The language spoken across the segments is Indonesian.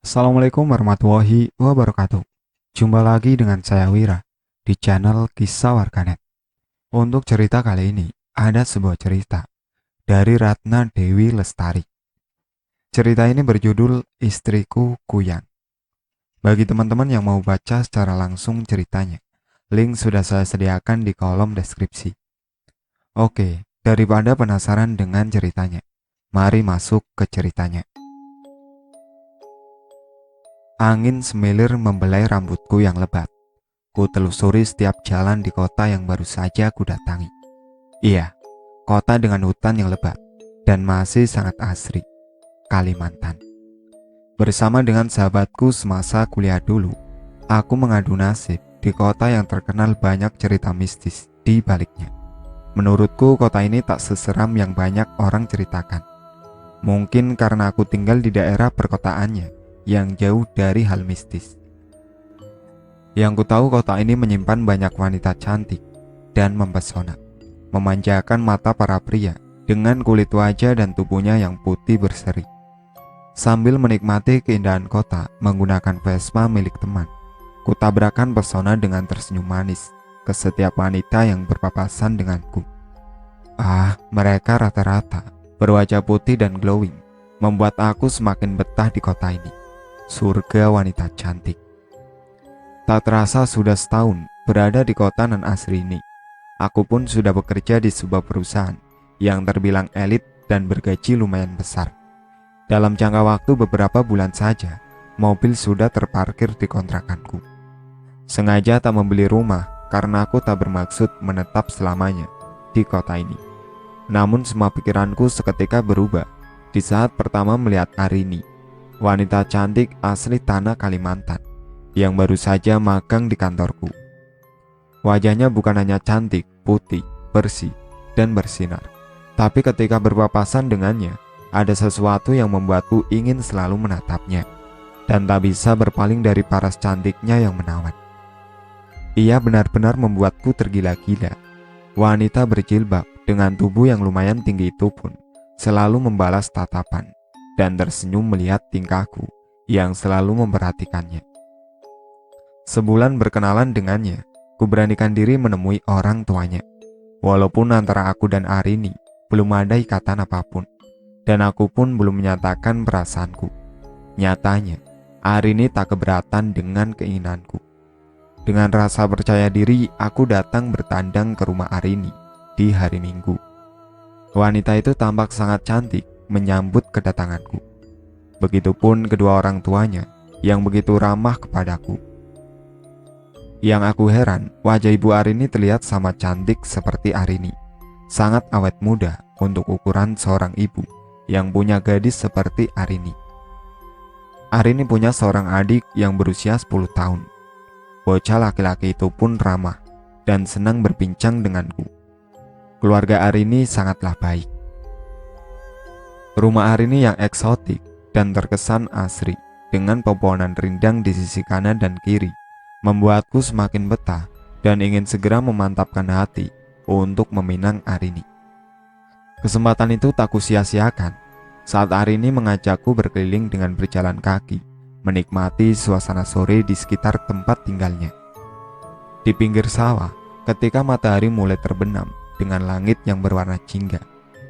Assalamualaikum warahmatullahi wabarakatuh. Jumpa lagi dengan saya Wira di channel Kisah Warganet. Untuk cerita kali ini, ada sebuah cerita dari Ratna Dewi Lestari. Cerita ini berjudul Istriku Kuyang. Bagi teman-teman yang mau baca secara langsung ceritanya, link sudah saya sediakan di kolom deskripsi. Oke, daripada penasaran dengan ceritanya, mari masuk ke ceritanya. Angin semilir membelai rambutku yang lebat. Ku telusuri setiap jalan di kota yang baru saja ku datangi. Iya, kota dengan hutan yang lebat dan masih sangat asri, Kalimantan. Bersama dengan sahabatku semasa kuliah dulu, aku mengadu nasib di kota yang terkenal banyak cerita mistis di baliknya. Menurutku kota ini tak seseram yang banyak orang ceritakan. Mungkin karena aku tinggal di daerah perkotaannya yang jauh dari hal mistis. Yang ku tahu kota ini menyimpan banyak wanita cantik dan mempesona, memanjakan mata para pria dengan kulit wajah dan tubuhnya yang putih berseri. Sambil menikmati keindahan kota menggunakan Vespa milik teman, ku tabrakan pesona dengan tersenyum manis ke setiap wanita yang berpapasan denganku. Mereka rata-rata berwajah putih dan glowing, membuat aku semakin betah di kota ini. Surga wanita cantik. Tak terasa sudah setahun berada di kota nan asri ini. Aku pun sudah bekerja di sebuah perusahaan yang terbilang elit dan bergaji lumayan besar. Dalam jangka waktu beberapa bulan saja, mobil sudah terparkir di kontrakanku. Sengaja tak membeli rumah karena aku tak bermaksud menetap selamanya di kota ini. Namun semua pikiranku seketika berubah di saat pertama melihat Arini, wanita cantik asli tanah Kalimantan yang baru saja magang di kantorku. Wajahnya bukan hanya cantik, putih, bersih, dan bersinar, tapi ketika berpapasan dengannya, ada sesuatu yang membuatku ingin selalu menatapnya dan tak bisa berpaling dari paras cantiknya yang menawan. Ia benar-benar membuatku tergila-gila. Wanita berjilbab dengan tubuh yang lumayan tinggi itu pun selalu membalas tatapan dan tersenyum melihat tingkahku yang selalu memperhatikannya. Sebulan berkenalan dengannya, ku beranikan diri menemui orang tuanya. Walaupun antara aku dan Arini belum ada ikatan apapun, dan aku pun belum menyatakan perasaanku. Nyatanya, Arini tak keberatan dengan keinginanku. Dengan rasa percaya diri, aku datang bertandang ke rumah Arini di hari Minggu. Wanita itu tampak sangat cantik menyambut kedatanganku. Begitupun kedua orang tuanya yang begitu ramah kepadaku. Yang aku heran, wajah ibu Arini terlihat sama cantik seperti Arini. Sangat awet muda untuk ukuran seorang ibu yang punya gadis seperti Arini. Arini punya seorang adik yang berusia 10 tahun. Bocah laki-laki itu pun ramah dan senang berbincang denganku. Keluarga Arini sangatlah baik. Rumah Arini yang eksotik dan terkesan asri dengan pepohonan rindang di sisi kanan dan kiri membuatku semakin betah dan ingin segera memantapkan hati untuk meminang Arini. Kesempatan itu tak kusia-siakan saat Arini mengajakku berkeliling dengan berjalan kaki, menikmati suasana sore di sekitar tempat tinggalnya. Di pinggir sawah, ketika matahari mulai terbenam dengan langit yang berwarna jingga,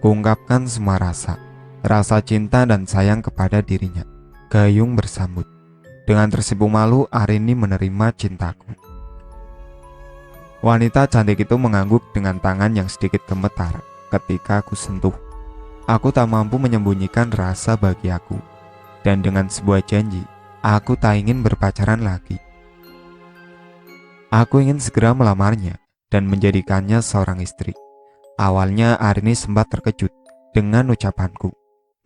kuungkapkan semua rasa cinta dan sayang kepada dirinya. Gayung bersambut. Dengan tersipu malu, Arini menerima cintaku. Wanita cantik itu mengangguk dengan tangan yang sedikit gemetar ketika aku sentuh. Aku tak mampu menyembunyikan rasa bahagiaku, dan dengan sebuah janji, aku tak ingin berpacaran lagi. Aku ingin segera melamarnya dan menjadikannya seorang istri. Awalnya Arini sempat terkejut dengan ucapanku.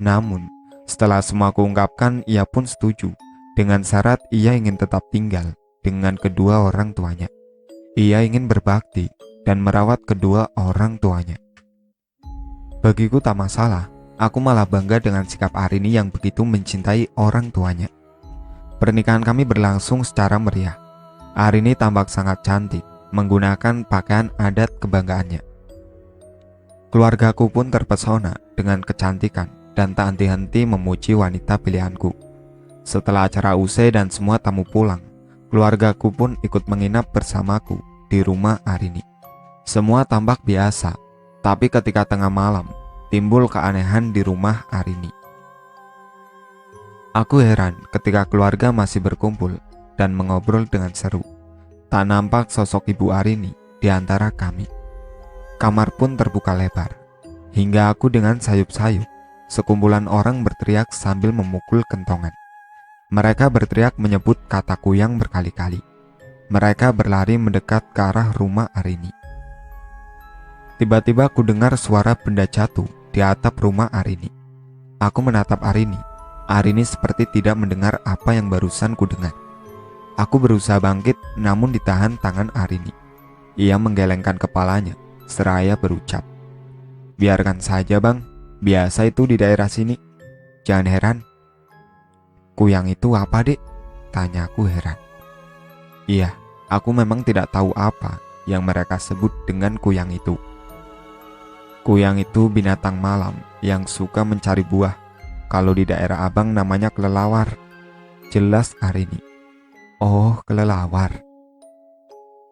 Namun, setelah semua kuungkapkan, ia pun setuju dengan syarat ia ingin tetap tinggal dengan kedua orang tuanya. Ia ingin berbakti dan merawat kedua orang tuanya. Bagiku tak masalah, aku malah bangga dengan sikap Arini yang begitu mencintai orang tuanya. Pernikahan kami berlangsung secara meriah. Arini tampak sangat cantik, menggunakan pakaian adat kebanggaannya. Keluargaku pun terpesona dengan kecantikan dan tak henti-henti memuji wanita pilihanku. Setelah acara usai dan semua tamu pulang, keluargaku pun ikut menginap bersamaku di rumah Arini. Semua tampak biasa, tapi ketika tengah malam, timbul keanehan di rumah Arini. Aku heran ketika keluarga masih berkumpul dan mengobrol dengan seru. Tak nampak sosok Ibu Arini di antara kami. Kamar pun terbuka lebar, hingga aku dengan sayup-sayup, sekumpulan orang berteriak sambil memukul kentongan. Mereka berteriak menyebut kata kuyang berkali-kali. Mereka berlari mendekat ke arah rumah Arini. Tiba-tiba aku dengar suara benda jatuh di atap rumah Arini. Aku menatap Arini. Arini seperti tidak mendengar apa yang barusan ku dengar. Aku berusaha bangkit namun ditahan tangan Arini. Ia menggelengkan kepalanya seraya berucap, "Biarkan saja bang, biasa itu di daerah sini. Jangan heran." "Kuyang itu apa dek?" tanyaku heran. Iya, aku memang tidak tahu apa yang mereka sebut dengan kuyang itu. Kuyang itu binatang malam yang suka mencari buah. Kalau di daerah abang namanya kelelawar, jelas Arini. "Oh, kelelawar,"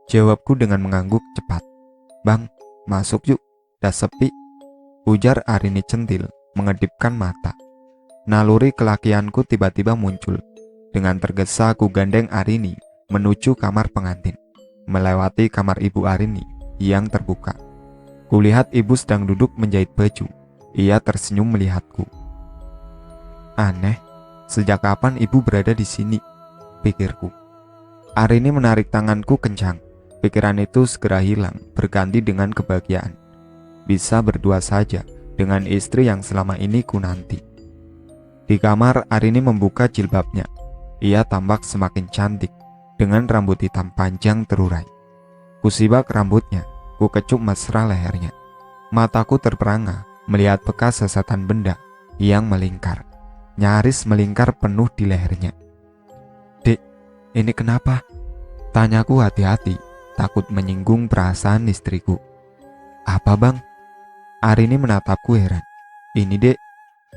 jawabku dengan mengangguk cepat. "Bang, masuk yuk, dah sepi," ujar Arini centil mengedipkan mata. Naluri kelakianku tiba-tiba muncul. Dengan tergesa aku gandeng Arini menuju kamar pengantin, melewati kamar Ibu Arini yang terbuka. Kulihat ibu sedang duduk menjahit baju. Ia tersenyum melihatku. "Aneh, sejak kapan ibu berada di sini?" pikirku. Arini menarik tanganku kencang. Pikiran itu segera hilang, berganti dengan kebahagiaan. Bisa berdua saja dengan istri yang selama ini ku nanti. Di kamar, Arini membuka jilbabnya. Ia tampak semakin cantik dengan rambut hitam panjang terurai. Kusibak rambutnya, ku kecup mesra lehernya. Mataku terperangah melihat bekas sesatan benda yang melingkar, nyaris melingkar penuh di lehernya. "Dek, ini kenapa?" tanyaku hati-hati, takut menyinggung perasaan istriku. "Apa bang?" Arini menatapku heran. "Ini dek,"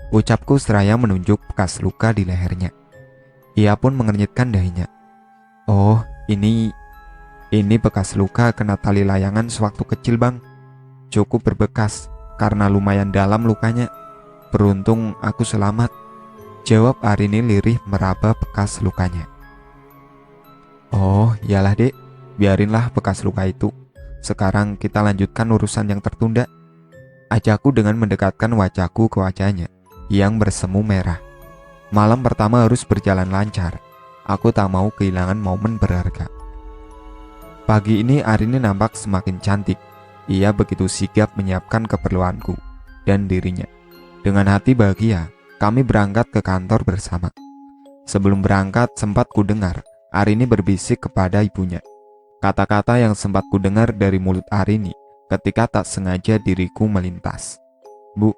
ucapku seraya menunjuk bekas luka di lehernya. Ia pun mengernyitkan dahinya. "Oh, ini bekas luka kena tali layangan sewaktu kecil bang. Cukup berbekas karena lumayan dalam lukanya. Beruntung aku selamat," jawab Arini lirih meraba bekas lukanya. "Oh, iyalah dek, biarinlah bekas luka itu. Sekarang kita lanjutkan urusan yang tertunda," ajakku dengan mendekatkan wajahku ke wajahnya yang bersemu merah. Malam pertama harus berjalan lancar. Aku tak mau kehilangan momen berharga. Pagi ini Arini nampak semakin cantik. Ia begitu sigap menyiapkan keperluanku dan dirinya. Dengan hati bahagia, kami berangkat ke kantor bersama. Sebelum berangkat, sempat ku dengar Arini berbisik kepada ibunya. Kata-kata yang sempat ku dengar dari mulut Arini ketika tak sengaja diriku melintas. "Bu,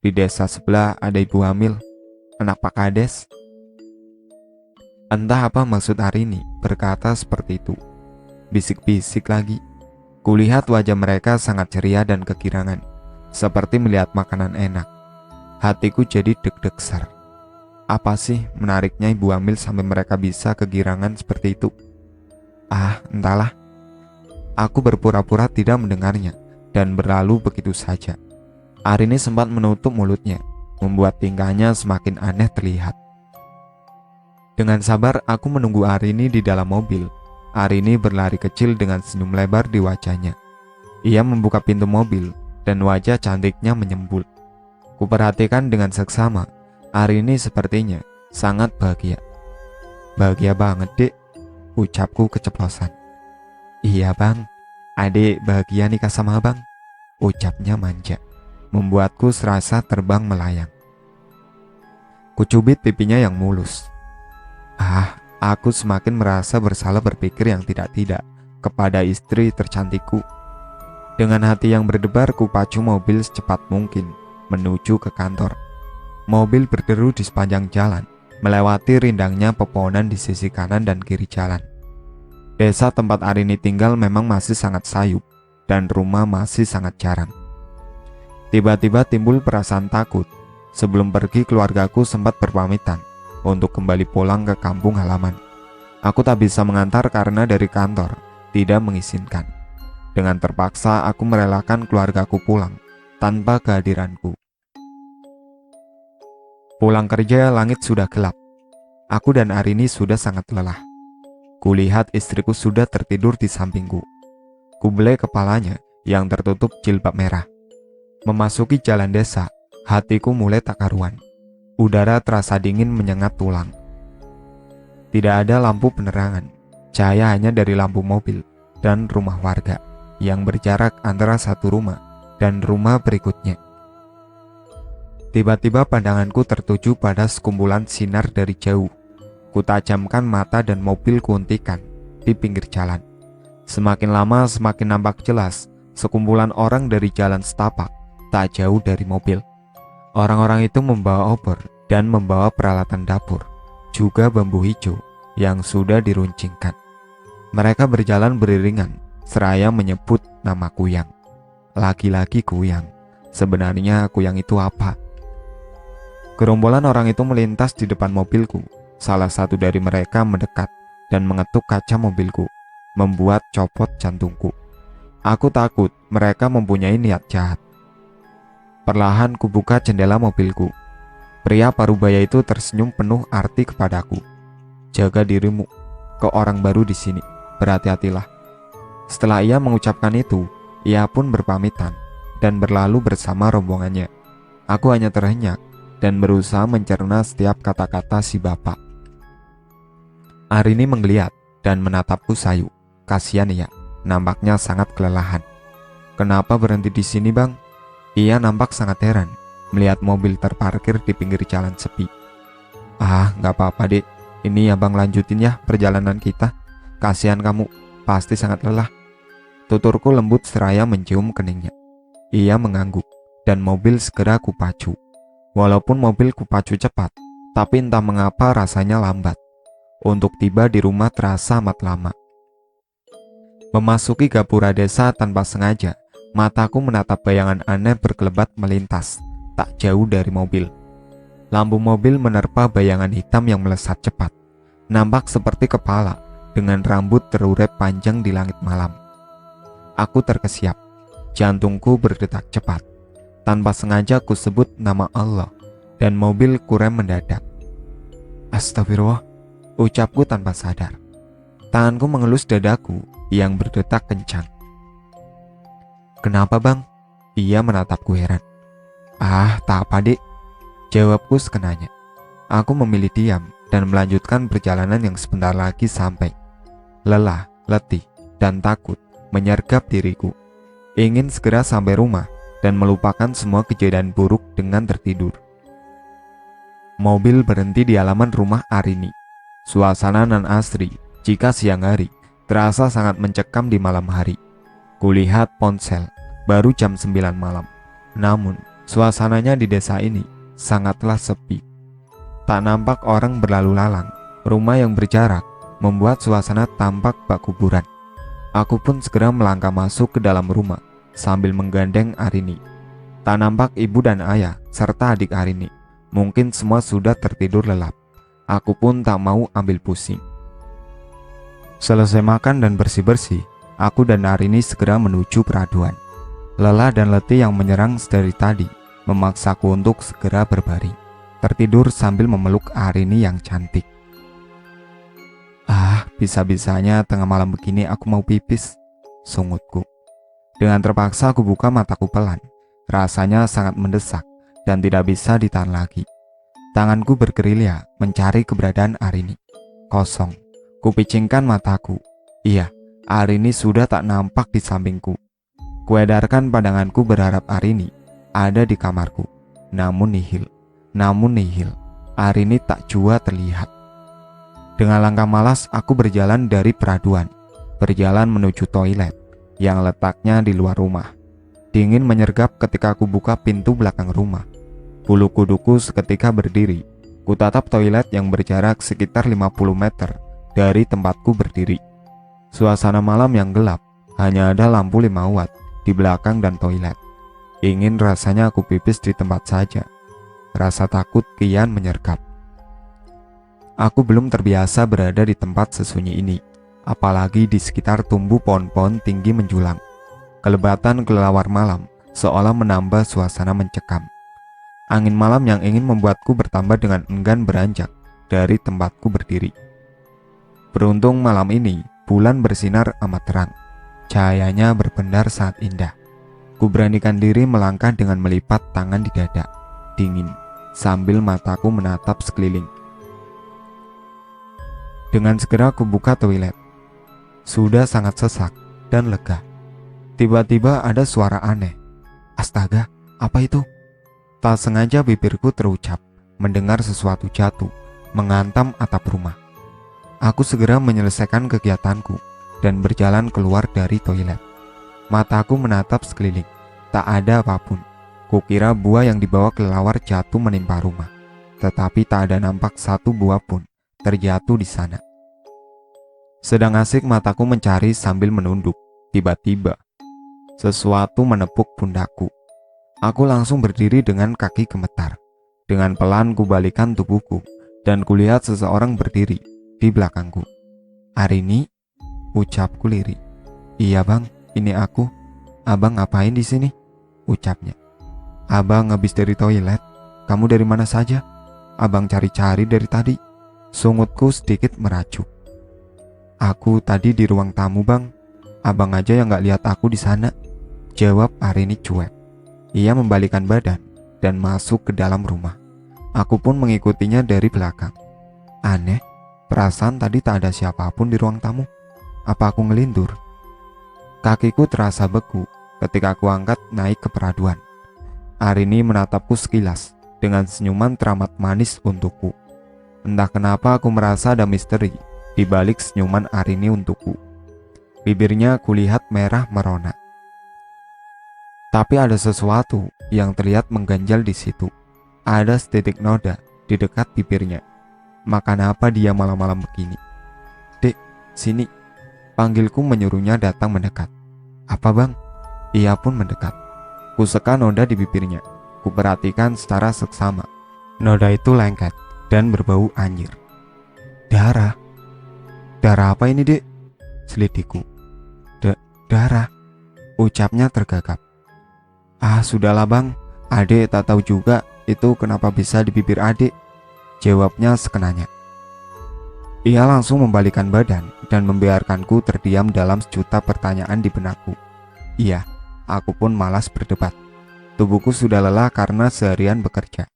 di desa sebelah ada ibu hamil, anak Pak Kades." Entah apa maksud Arini berkata seperti itu. Bisik-bisik lagi. Kulihat wajah mereka sangat ceria dan kegirangan, seperti melihat makanan enak. Hatiku jadi deg-deg ser. Apa sih menariknya ibu hamil sampai mereka bisa kegirangan seperti itu? Ah, entahlah. Aku berpura-pura tidak mendengarnya dan berlalu begitu saja. Arini sempat menutup mulutnya, membuat tingkahnya semakin aneh terlihat. Dengan sabar aku menunggu Arini di dalam mobil. Arini berlari kecil dengan senyum lebar di wajahnya. Ia membuka pintu mobil dan wajah cantiknya menyembul. Kuperhatikan dengan seksama. Arini sepertinya sangat bahagia. "Bahagia banget dek," ucapku keceplosan. "Iya bang, adik bahagia nikah sama abang," ucapnya manja, membuatku serasa terbang melayang. Kucubit pipinya yang mulus. Aku semakin merasa bersalah berpikir yang tidak-tidak kepada istri tercantikku. Dengan hati yang berdebar, kupacu mobil secepat mungkin menuju ke kantor. Mobil berderu di sepanjang jalan, melewati rindangnya pepohonan di sisi kanan dan kiri jalan. Desa tempat Arini tinggal memang masih sangat sayup, dan rumah masih sangat jarang. Tiba-tiba timbul perasaan takut. Sebelum pergi, keluargaku sempat berpamitan untuk kembali pulang ke kampung halaman. Aku tak bisa mengantar karena dari kantor tidak mengizinkan. Dengan terpaksa aku merelakan keluargaku pulang tanpa kehadiranku. Pulang kerja, langit sudah gelap. Aku dan Arini sudah sangat lelah. Kulihat istriku sudah tertidur di sampingku. Kubelai kepalanya yang tertutup jilbab merah. Memasuki jalan desa, hatiku mulai tak karuan. Udara terasa dingin menyengat tulang. Tidak ada lampu penerangan, cahaya hanya dari lampu mobil dan rumah warga yang berjarak antara satu rumah dan rumah berikutnya. Tiba-tiba pandanganku tertuju pada sekumpulan sinar dari jauh. Kutajamkan mata dan mobil kuhentikan di pinggir jalan. Semakin lama semakin nampak jelas sekumpulan orang dari jalan setapak tak jauh dari mobil. Orang-orang itu membawa obor dan membawa peralatan dapur, juga bambu hijau yang sudah diruncingkan. Mereka berjalan beriringan seraya menyebut nama Kuyang. Lagi-lagi Kuyang. Sebenarnya Kuyang itu apa? Gerombolan orang itu melintas di depan mobilku. Salah satu dari mereka mendekat dan mengetuk kaca mobilku, membuat copot jantungku. Aku takut mereka mempunyai niat jahat. Perlahan kubuka jendela mobilku. Pria parubaya itu tersenyum penuh arti kepadaku. Jaga dirimu, kau orang baru di sini, berhati-hatilah. Setelah ia mengucapkan itu, ia pun berpamitan dan berlalu bersama rombongannya. Aku hanya terhenyak dan berusaha mencerna setiap kata-kata si bapak. Arini menggeliat dan menatapku sayu. Kasihan ia, nampaknya sangat kelelahan. Kenapa berhenti di sini, Bang? Ia nampak sangat heran melihat mobil terparkir di pinggir jalan sepi. Ah, nggak apa-apa, Dek. Ini abang lanjutin ya perjalanan kita. Kasihan kamu, pasti sangat lelah. Tuturku lembut seraya mencium keningnya. Ia mengangguk dan mobil segera kupacu. Walaupun mobil kupacu cepat, tapi entah mengapa rasanya lambat. Untuk tiba di rumah terasa amat lama. Memasuki gapura desa tanpa sengaja, mataku menatap bayangan aneh berkelebat melintas, tak jauh dari mobil. Lampu mobil menerpa bayangan hitam yang melesat cepat, nampak seperti kepala dengan rambut terurai panjang di langit malam. Aku terkesiap, jantungku berdetak cepat. Tanpa sengaja ku sebut nama Allah, dan mobil kurem mendadak. Astagfirullah, ucapku tanpa sadar. Tanganku mengelus dadaku yang berdetak kencang. Kenapa, Bang? Ia menatapku heran. Ah, tak apa, Dek. Jawabku sekenanya. Aku memilih diam dan melanjutkan perjalanan yang sebentar lagi sampai. Lelah, letih, dan takut menyergap diriku. Ingin segera sampai rumah dan melupakan semua kejadian buruk dengan tertidur. Mobil berhenti di halaman rumah Arini. Suasana nan asri jika siang hari terasa sangat mencekam di malam hari. Kulihat ponsel, baru jam 9 malam. Namun, suasananya di desa ini sangatlah sepi. Tak nampak orang berlalu lalang. Rumah yang berjarak membuat suasana tampak bak kuburan. Aku pun segera melangkah masuk ke dalam rumah sambil menggandeng Arini. Tak nampak ibu dan ayah serta adik Arini. Mungkin semua sudah tertidur lelap. Aku pun tak mau ambil pusing. Selesai makan dan bersih-bersih, aku dan Arini segera menuju peraduan. Lelah dan letih yang menyerang dari tadi memaksaku untuk segera berbaring, tertidur sambil memeluk Arini yang cantik. Ah, bisa-bisanya tengah malam begini aku mau pipis, sungutku. Dengan terpaksa aku buka mataku pelan. Rasanya sangat mendesak dan tidak bisa ditahan lagi. Tanganku bergerilya mencari keberadaan Arini. Kosong. Kupicingkan mataku. Iya, Arini sudah tak nampak di sampingku. Kuedarkan pandanganku berharap Arini ada di kamarku. Namun nihil. Arini tak jua terlihat. Dengan langkah malas aku berjalan dari peraduan, berjalan menuju toilet yang letaknya di luar rumah. Dingin menyergap ketika aku buka pintu belakang rumah. Bulu kuduku seketika berdiri. Kutatap toilet yang berjarak sekitar 50 meter dari tempatku berdiri. Suasana malam yang gelap, hanya ada lampu 5 watt di belakang dan toilet. Ingin rasanya aku pipis di tempat saja. Rasa takut kian menyergap. Aku belum terbiasa berada di tempat sesunyi ini, apalagi di sekitar tumbuh pohon-pohon tinggi menjulang. Kelebatan kelelawar malam seolah menambah suasana mencekam. Angin malam yang ingin membuatku bertambah dengan enggan beranjak dari tempatku berdiri. Beruntung malam ini bulan bersinar amat terang. Cahayanya berpendar saat indah. Ku beranikan diri melangkah dengan melipat tangan di dada, dingin, sambil mataku menatap sekeliling. Dengan segera ku buka toilet. Sudah sangat sesak dan lega. Tiba-tiba ada suara aneh. Astaga, apa itu? Tak sengaja bibirku terucap mendengar sesuatu jatuh, menghantam atap rumah. Aku segera menyelesaikan kegiatanku dan berjalan keluar dari toilet. Mataku menatap sekeliling, tak ada apapun. Kukira buah yang dibawa kelelawar jatuh menimpa rumah, tetapi tak ada nampak satu buah pun terjatuh di sana. Sedang asik mataku mencari sambil menunduk, tiba-tiba sesuatu menepuk pundakku. Aku langsung berdiri dengan kaki gemetar. Dengan pelan kubalikan tubuhku dan kulihat seseorang berdiri di belakangku. "Arini?" ucapku lirih. "Iya bang, ini aku. Abang ngapain di sini?" ucapnya. "Abang habis dari toilet. Kamu dari mana saja? Abang cari-cari dari tadi." Sungutku sedikit merajuk. "Aku tadi di ruang tamu bang. Abang aja yang gak lihat aku di sana," jawab Arini cuek. Ia membalikkan badan dan masuk ke dalam rumah. Aku pun mengikutinya dari belakang. Aneh, perasaan tadi tak ada siapapun di ruang tamu. Apa aku ngelindur? Kakiku terasa beku ketika aku angkat naik ke peraduan. Arini menatapku sekilas dengan senyuman teramat manis untukku. Entah kenapa aku merasa ada misteri di balik senyuman Arini untukku. Bibirnya kulihat merah merona. Tapi ada sesuatu yang terlihat mengganjal di situ. Ada setitik noda di dekat bibirnya. Makan apa dia malam-malam begini? "Dek, sini," panggilku menyuruhnya datang mendekat. "Apa bang?" Ia pun mendekat. Kuseka noda di bibirnya. Kuperhatikan secara seksama. Noda itu lengket dan berbau anjir. "Darah. Darah apa ini, Dek?" selidikku. Darah," ucapnya tergagap. "Ah, sudahlah bang, adek tak tahu juga itu kenapa bisa di bibir adek," jawabnya sekenanya. Ia langsung membalikkan badan dan membiarkanku terdiam dalam sejuta pertanyaan di benakku. Iya, aku pun malas berdebat. Tubuhku sudah lelah karena seharian bekerja.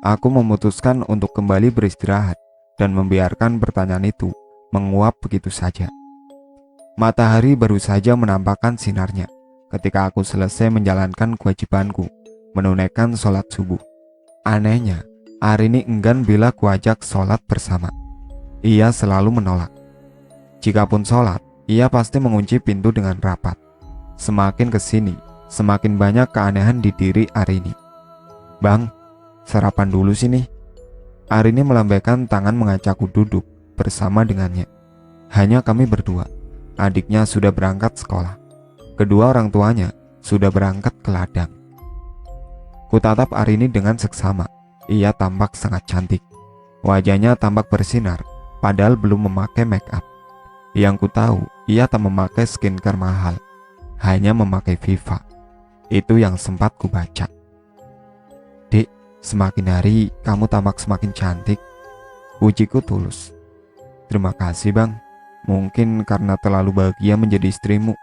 Aku memutuskan untuk kembali beristirahat dan membiarkan pertanyaan itu menguap begitu saja. Matahari baru saja menampakkan sinarnya ketika aku selesai menjalankan kewajibanku, menunaikan sholat subuh. Anehnya, Arini enggan bila kuajak sholat bersama. Ia selalu menolak. Jikapun sholat, ia pasti mengunci pintu dengan rapat. Semakin kesini, semakin banyak keanehan di diri Arini. "Bang, sarapan dulu sini." Arini melambaikan tangan mengajakku duduk bersama dengannya. Hanya kami berdua. Adiknya sudah berangkat sekolah. Kedua orang tuanya sudah berangkat ke ladang. Kutatap Arini dengan seksama. Ia tampak sangat cantik. Wajahnya tampak bersinar, padahal belum memakai make up. Yang ku tahu, ia tak memakai skincare mahal, hanya memakai Viva. Itu yang sempat ku baca. "Dek, semakin hari kamu tampak semakin cantik," ujiku tulus. "Terima kasih bang, mungkin karena terlalu bahagia menjadi istrimu,"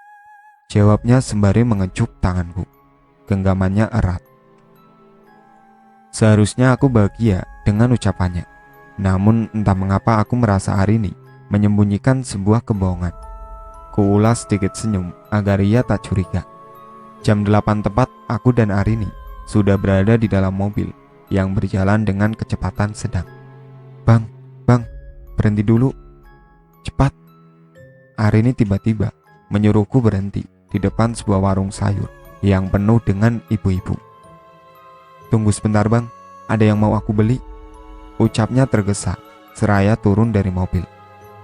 jawabnya sembari mengecup tanganku. Genggamannya erat. Seharusnya aku bahagia dengan ucapannya. Namun entah mengapa aku merasa Arini menyembunyikan sebuah kebohongan. Kuulas sedikit senyum agar ia tak curiga. Jam 8 tepat aku dan Arini sudah berada di dalam mobil yang berjalan dengan kecepatan sedang. Bang, berhenti dulu. Cepat." Arini tiba-tiba menyuruhku berhenti di depan sebuah warung sayur yang penuh dengan ibu-ibu. "Tunggu sebentar bang, ada yang mau aku beli," ucapnya tergesa seraya turun dari mobil.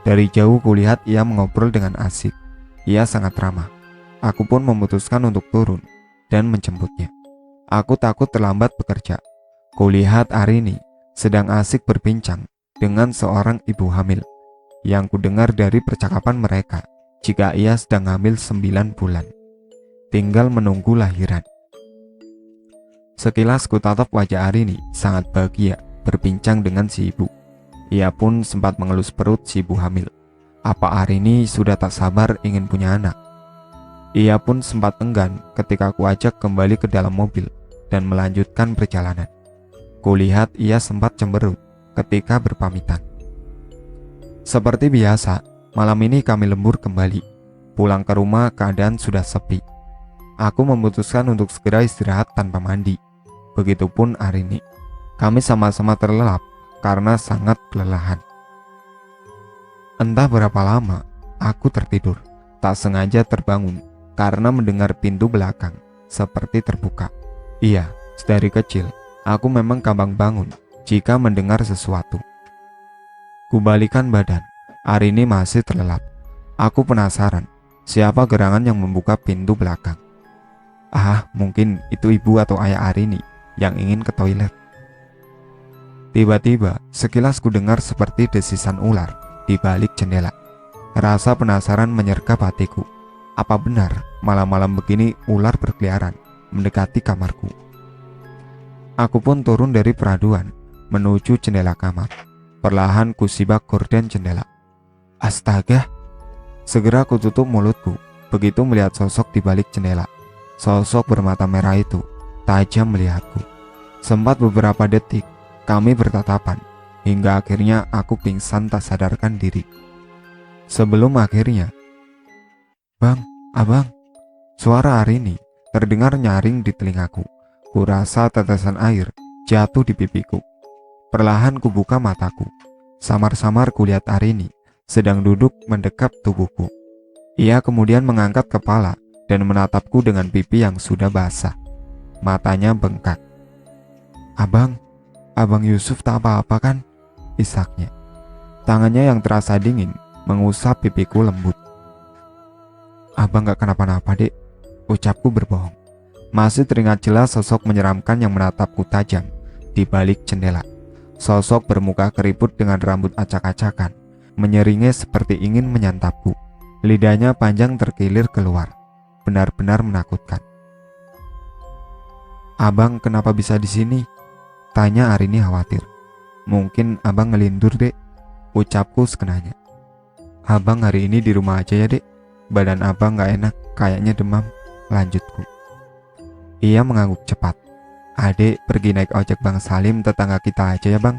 Dari jauh kulihat ia mengobrol dengan asik. Ia sangat ramah. Aku pun memutuskan untuk turun dan menjemputnya. Aku takut terlambat bekerja. Kulihat Arini sedang asik berbincang dengan seorang ibu hamil yang kudengar dari percakapan mereka jika ia sedang hamil 9 bulan, tinggal menunggu lahiran. Sekilas kutatap wajah Arini sangat bahagia berbincang dengan si ibu. Ia pun sempat mengelus perut si ibu hamil. Apa Arini sudah tak sabar ingin punya anak? Ia pun sempat enggan ketika ku ajak kembali ke dalam mobil dan melanjutkan perjalanan. Kulihat ia sempat cemberut ketika berpamitan. Seperti biasa, malam ini kami lembur kembali. Pulang ke rumah keadaan sudah sepi. Aku memutuskan untuk segera istirahat tanpa mandi. Begitupun Arini. Kami sama-sama terlelap karena sangat kelelahan. Entah berapa lama, aku tertidur. Tak sengaja terbangun karena mendengar pintu belakang seperti terbuka. Iya, dari kecil, aku memang gampang bangun jika mendengar sesuatu. Kubalikan badan, Arini masih terlelap. Aku penasaran, siapa gerangan yang membuka pintu belakang? Mungkin itu ibu atau ayah Arini yang ingin ke toilet. Tiba-tiba, sekilas ku dengar seperti desisan ular di balik jendela. Rasa penasaran menyergap hatiku. Apa benar malam-malam begini ular berkeliaran mendekati kamarku? Aku pun turun dari peraduan menuju jendela kamar. Perlahan ku sibak gorden jendela. Astaga! Segera ku tutup mulutku begitu melihat sosok di balik jendela. Sosok bermata merah itu tajam melihatku. Sempat beberapa detik kami bertatapan hingga akhirnya aku pingsan tak sadarkan diri. Sebelum akhirnya, "Bang, abang," suara Arini terdengar nyaring di telingaku. Kurasa tetesan air jatuh di pipiku. Perlahan kubuka mataku. Samar-samar kulihat Arini sedang duduk mendekap tubuhku. Ia kemudian mengangkat kepala dan menatapku dengan pipi yang sudah basah. Matanya bengkak. Abang Yusuf tak apa-apa kan?" isaknya. Tangannya yang terasa dingin mengusap pipiku lembut. "Abang gak kenapa-napa, Dek," ucapku berbohong. Masih teringat jelas sosok menyeramkan yang menatapku tajam di balik jendela. Sosok bermuka keriput dengan rambut acak-acakan, menyeringai seperti ingin menyantapku. Lidahnya panjang terkilir keluar, benar-benar menakutkan. "Abang kenapa bisa di sini?" tanya Arini khawatir. "Mungkin abang ngelindur, Dek," ucapku sekenanya. "Abang hari ini di rumah aja ya, Dek. Badan abang gak enak, kayaknya demam," lanjutku. Ia mengangguk cepat. "Adek pergi naik ojek Bang Salim tetangga kita aja ya bang.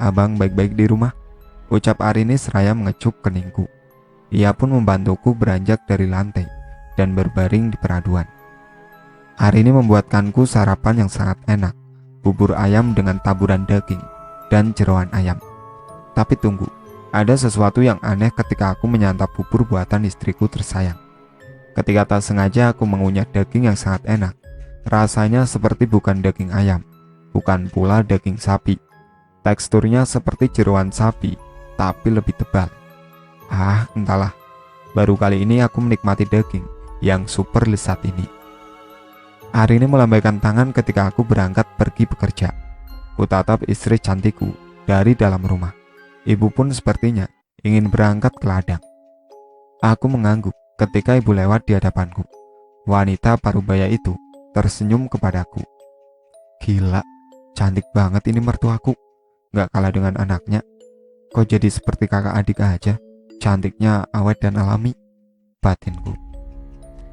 Abang baik-baik di rumah," ucap Arini seraya mengecup keningku. Ia pun membantuku beranjak dari lantai dan berbaring di peraduan. Arini membuatkanku sarapan yang sangat enak, bubur ayam dengan taburan daging dan jeroan ayam. Tapi tunggu, ada sesuatu yang aneh ketika aku menyantap bubur buatan istriku tersayang. Ketika tak sengaja aku mengunyah daging yang sangat enak. Rasanya seperti bukan daging ayam, bukan pula daging sapi. Teksturnya seperti jeroan sapi, tapi lebih tebal. Entahlah. Baru kali ini aku menikmati daging yang super lezat ini. Arini melambaikan tangan ketika aku berangkat pergi bekerja. Kutatap istri cantikku dari dalam rumah. Ibu pun sepertinya ingin berangkat ke ladang. Aku mengangguk ketika ibu lewat di hadapanku. Wanita parubaya itu tersenyum kepadaku. "Gila, cantik banget ini mertuaku. Gak kalah dengan anaknya. Kok jadi seperti kakak adik aja. Cantiknya awet dan alami," batinku.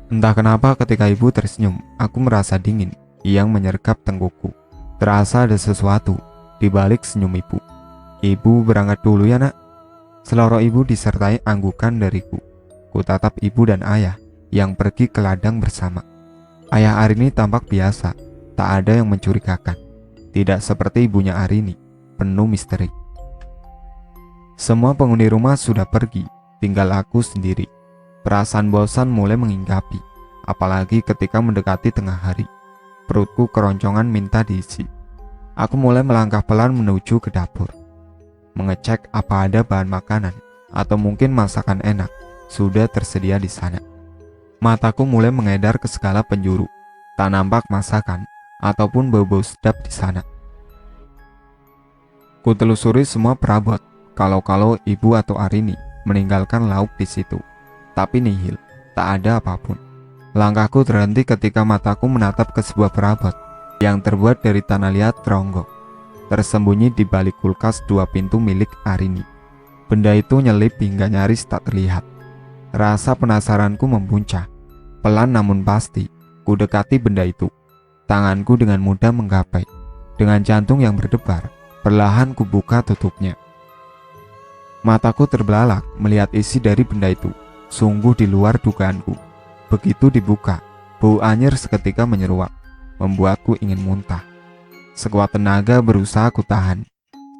Entah kenapa ketika ibu tersenyum, aku merasa dingin yang menyergap tengkukku. Terasa ada sesuatu di balik senyum ibu. "Ibu berangkat dulu ya nak." Seloroh ibu disertai anggukan dariku. Kutatap ibu dan ayah yang pergi ke ladang bersama. Ayah Arini tampak biasa, tak ada yang mencurigakan. Tidak seperti ibunya Arini, penuh misteri. Semua penghuni rumah sudah pergi, tinggal aku sendiri. Perasaan bosan mulai menginggapi, apalagi ketika mendekati tengah hari. Perutku keroncongan minta diisi. Aku mulai melangkah pelan menuju ke dapur, mengecek apa ada bahan makanan atau mungkin masakan enak sudah tersedia di sana. Mataku mulai mengedar ke segala penjuru. Tak nampak masakan ataupun bau-bau sedap di sana. Kutelusuri semua perabot, kalau-kalau ibu atau Arini meninggalkan lauk di situ. Tapi nihil, tak ada apapun. Langkahku terhenti ketika mataku menatap ke sebuah perabot yang terbuat dari tanah liat ronggok, tersembunyi di balik kulkas 2 pintu milik Arini. Benda itu nyelip hingga nyaris tak terlihat. Rasa penasaranku membuncah. Pelan namun pasti, ku dekati benda itu. Tanganku dengan mudah menggapai. Dengan jantung yang berdebar, perlahan ku buka tutupnya. Mataku terbelalak melihat isi dari benda itu. Sungguh di luar dugaanku. Begitu dibuka, bau anyir seketika menyeruak, membuatku ingin muntah. Sekuat tenaga berusaha ku tahan.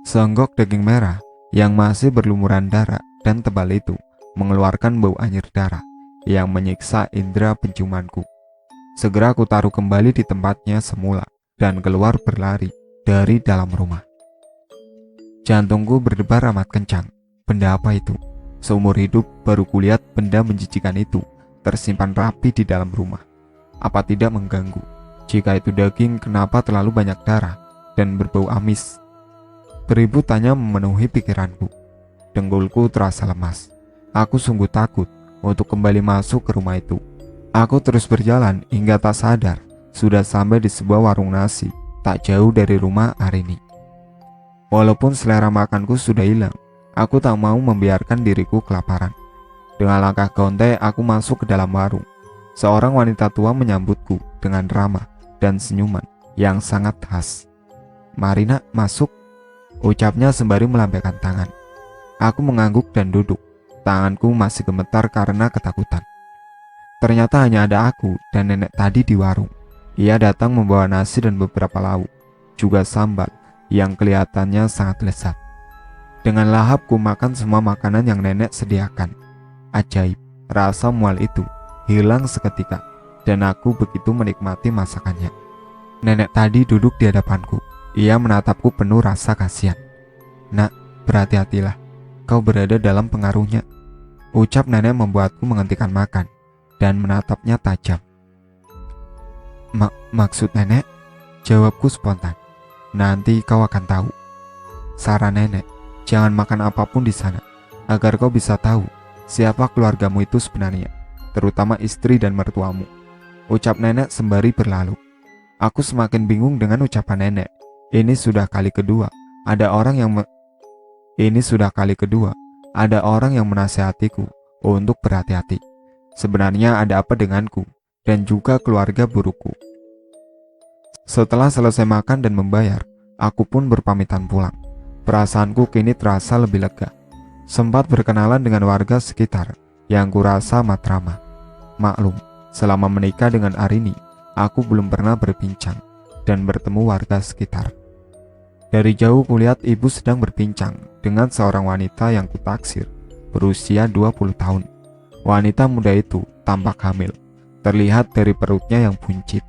Seonggok daging merah yang masih berlumuran darah dan tebal itu mengeluarkan bau anyir darah yang menyiksa indera penciumanku. Segera ku taruh kembali di tempatnya semula dan keluar berlari dari dalam rumah. Jantungku berdebar amat kencang. Benda apa itu? Seumur hidup baru kulihat benda menjijikan itu tersimpan rapi di dalam rumah. Apa tidak mengganggu? Jika itu daging, kenapa terlalu banyak darah dan berbau amis? Beribu tanya memenuhi pikiranku. Dengkulku terasa lemas. Aku sungguh takut untuk kembali masuk ke rumah itu. Aku terus berjalan hingga tak sadar sudah sampai di sebuah warung nasi tak jauh dari rumah Arini. Walaupun selera makanku sudah hilang, aku tak mau membiarkan diriku kelaparan. Dengan langkah gontai, aku masuk ke dalam warung. Seorang wanita tua menyambutku dengan ramah dan senyuman yang sangat khas. "Mari nak, masuk," ucapnya sembari melambaikan tangan. Aku mengangguk dan duduk. Tanganku masih gemetar karena ketakutan. Ternyata hanya ada aku dan nenek tadi di warung. Ia datang membawa nasi dan beberapa lauk, juga sambal yang kelihatannya sangat lezat. Dengan lahap ku makan semua makanan yang nenek sediakan. Ajaib, rasa mual itu hilang seketika dan aku begitu menikmati masakannya. Nenek tadi duduk di hadapanku. Ia menatapku penuh rasa kasihan. "Nak, berhati-hatilah. Kau berada dalam pengaruhnya," ucap nenek membuatku menghentikan makan dan menatapnya tajam. Maksud nenek?" Jawabku spontan. "Nanti kau akan tahu." Saran nenek, "Jangan makan apapun di sana, agar kau bisa tahu siapa keluargamu itu sebenarnya, terutama istri dan mertuamu," ucap nenek sembari berlalu. Aku semakin bingung dengan ucapan nenek. Ini sudah kali kedua ada orang yang menasihatiku untuk berhati-hati. Sebenarnya ada apa denganku dan juga keluarga burukku? Setelah selesai makan dan membayar, aku pun berpamitan pulang. Perasaanku kini terasa lebih lega. Sempat berkenalan dengan warga sekitar yang kurasa amat ramah. Maklum, selama menikah dengan Arini, aku belum pernah berbincang dan bertemu warga sekitar. Dari jauh kulihat ibu sedang berbincang dengan seorang wanita yang kutaksir berusia 20 tahun. Wanita muda itu tampak hamil, terlihat dari perutnya yang buncit.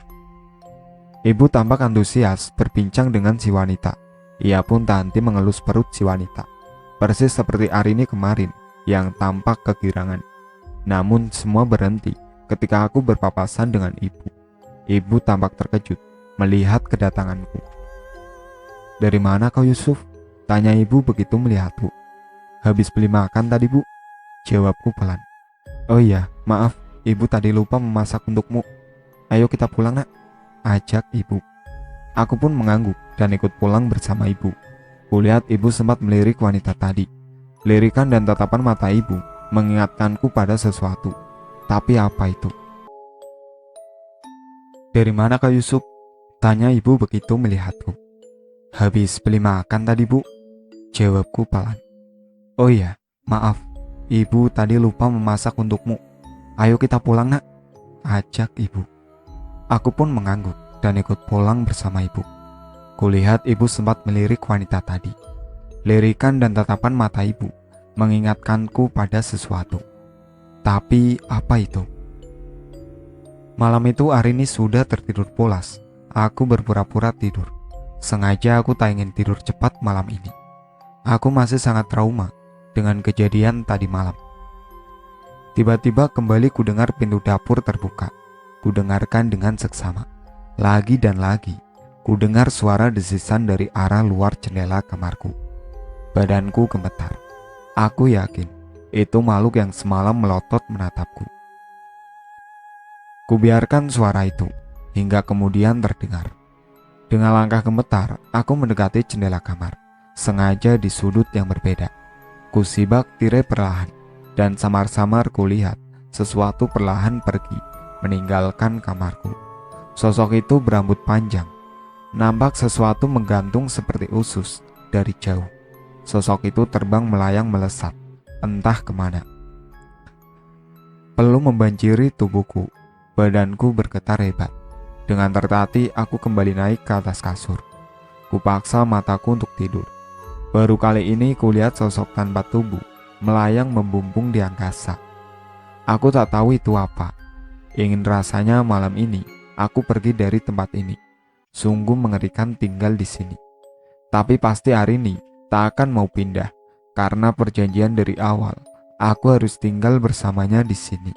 Ibu tampak antusias berbincang dengan si wanita. Ia pun tak henti mengelus perut si wanita, persis seperti Arini kemarin yang tampak kegirangan. Namun semua berhenti ketika aku berpapasan dengan ibu. Ibu tampak terkejut melihat kedatanganku. "Dari mana kau, Yusuf?" tanya ibu begitu melihatku. "Habis beli makan tadi, Bu," jawabku pelan. "Oh iya, maaf, ibu tadi lupa memasak untukmu. Ayo kita pulang, Nak," ajak ibu. Aku pun mengangguk dan ikut pulang bersama ibu. Kulihat ibu sempat melirik wanita tadi. Lirikan dan tatapan mata ibu mengingatkanku pada sesuatu. Tapi apa itu? "Dari mana Kak Yusuf?" tanya ibu begitu melihatku. "Habis beli makan tadi, Bu," jawabku pelan. "Oh iya, maaf, ibu tadi lupa memasak untukmu. Ayo kita pulang, Nak," ajak ibu. Aku pun mengangguk dan ikut pulang bersama ibu. Kulihat ibu sempat melirik wanita tadi. Lirikan dan tatapan mata ibu mengingatkanku pada sesuatu. Tapi apa itu? Malam itu Arini sudah tertidur pulas. Aku berpura-pura tidur. Sengaja aku tak ingin tidur cepat malam ini. Aku masih sangat trauma dengan kejadian tadi malam. Tiba-tiba kembali kudengar pintu dapur terbuka. Kudengarkan dengan seksama. Lagi dan lagi, kudengar suara desisan dari arah luar jendela kamarku. Badanku gemetar. Aku yakin itu makhluk yang semalam melotot menatapku. Kubiarkan suara itu hingga kemudian terdengar. Dengan langkah gemetar, aku mendekati jendela kamar, sengaja di sudut yang berbeda. Kusibak tirai perlahan, dan samar-samar kulihat sesuatu perlahan pergi, meninggalkan kamarku. Sosok itu berambut panjang. Nampak sesuatu menggantung seperti usus dari jauh. Sosok itu terbang melayang melesat, entah kemana. Peluh membanjiri tubuhku. Badanku bergetar hebat. Dengan tertatih, aku kembali naik ke atas kasur. Kupaksa mataku untuk tidur. Baru kali ini kulihat sosok tanpa tubuh melayang membumbung di angkasa. Aku tak tahu itu apa. Ingin rasanya malam ini aku pergi dari tempat ini. Sungguh mengerikan tinggal di sini. Tapi pasti hari ini tak akan mau pindah, karena perjanjian dari awal aku harus tinggal bersamanya di sini.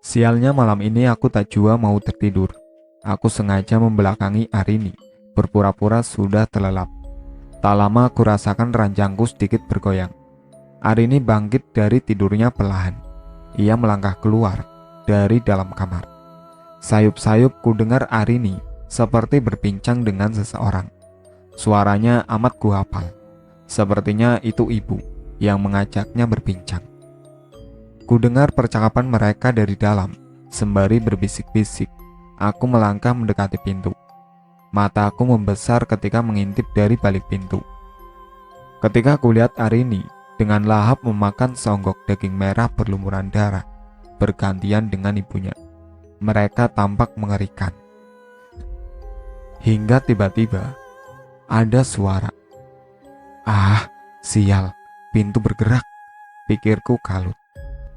Sialnya malam ini aku tak jua mau tertidur. Aku sengaja membelakangi Arini, berpura-pura sudah terlelap. Tak lama aku rasakan ranjangku sedikit bergoyang. Arini bangkit dari tidurnya perlahan. Ia melangkah keluar dari dalam kamar. Sayup-sayup ku dengar Arini seperti berbincang dengan seseorang. Suaranya amat ku hafal. Sepertinya itu ibu yang mengajaknya berbincang. Ku dengar percakapan mereka dari dalam, sembari berbisik-bisik. Aku melangkah mendekati pintu. Mataku membesar ketika mengintip dari balik pintu. Ketika kulihat Arini dengan lahap memakan seonggok daging merah berlumuran darah, bergantian dengan ibunya. Mereka tampak mengerikan. Hingga tiba-tiba ada suara. Ah, sial, pintu bergerak, pikirku kalut.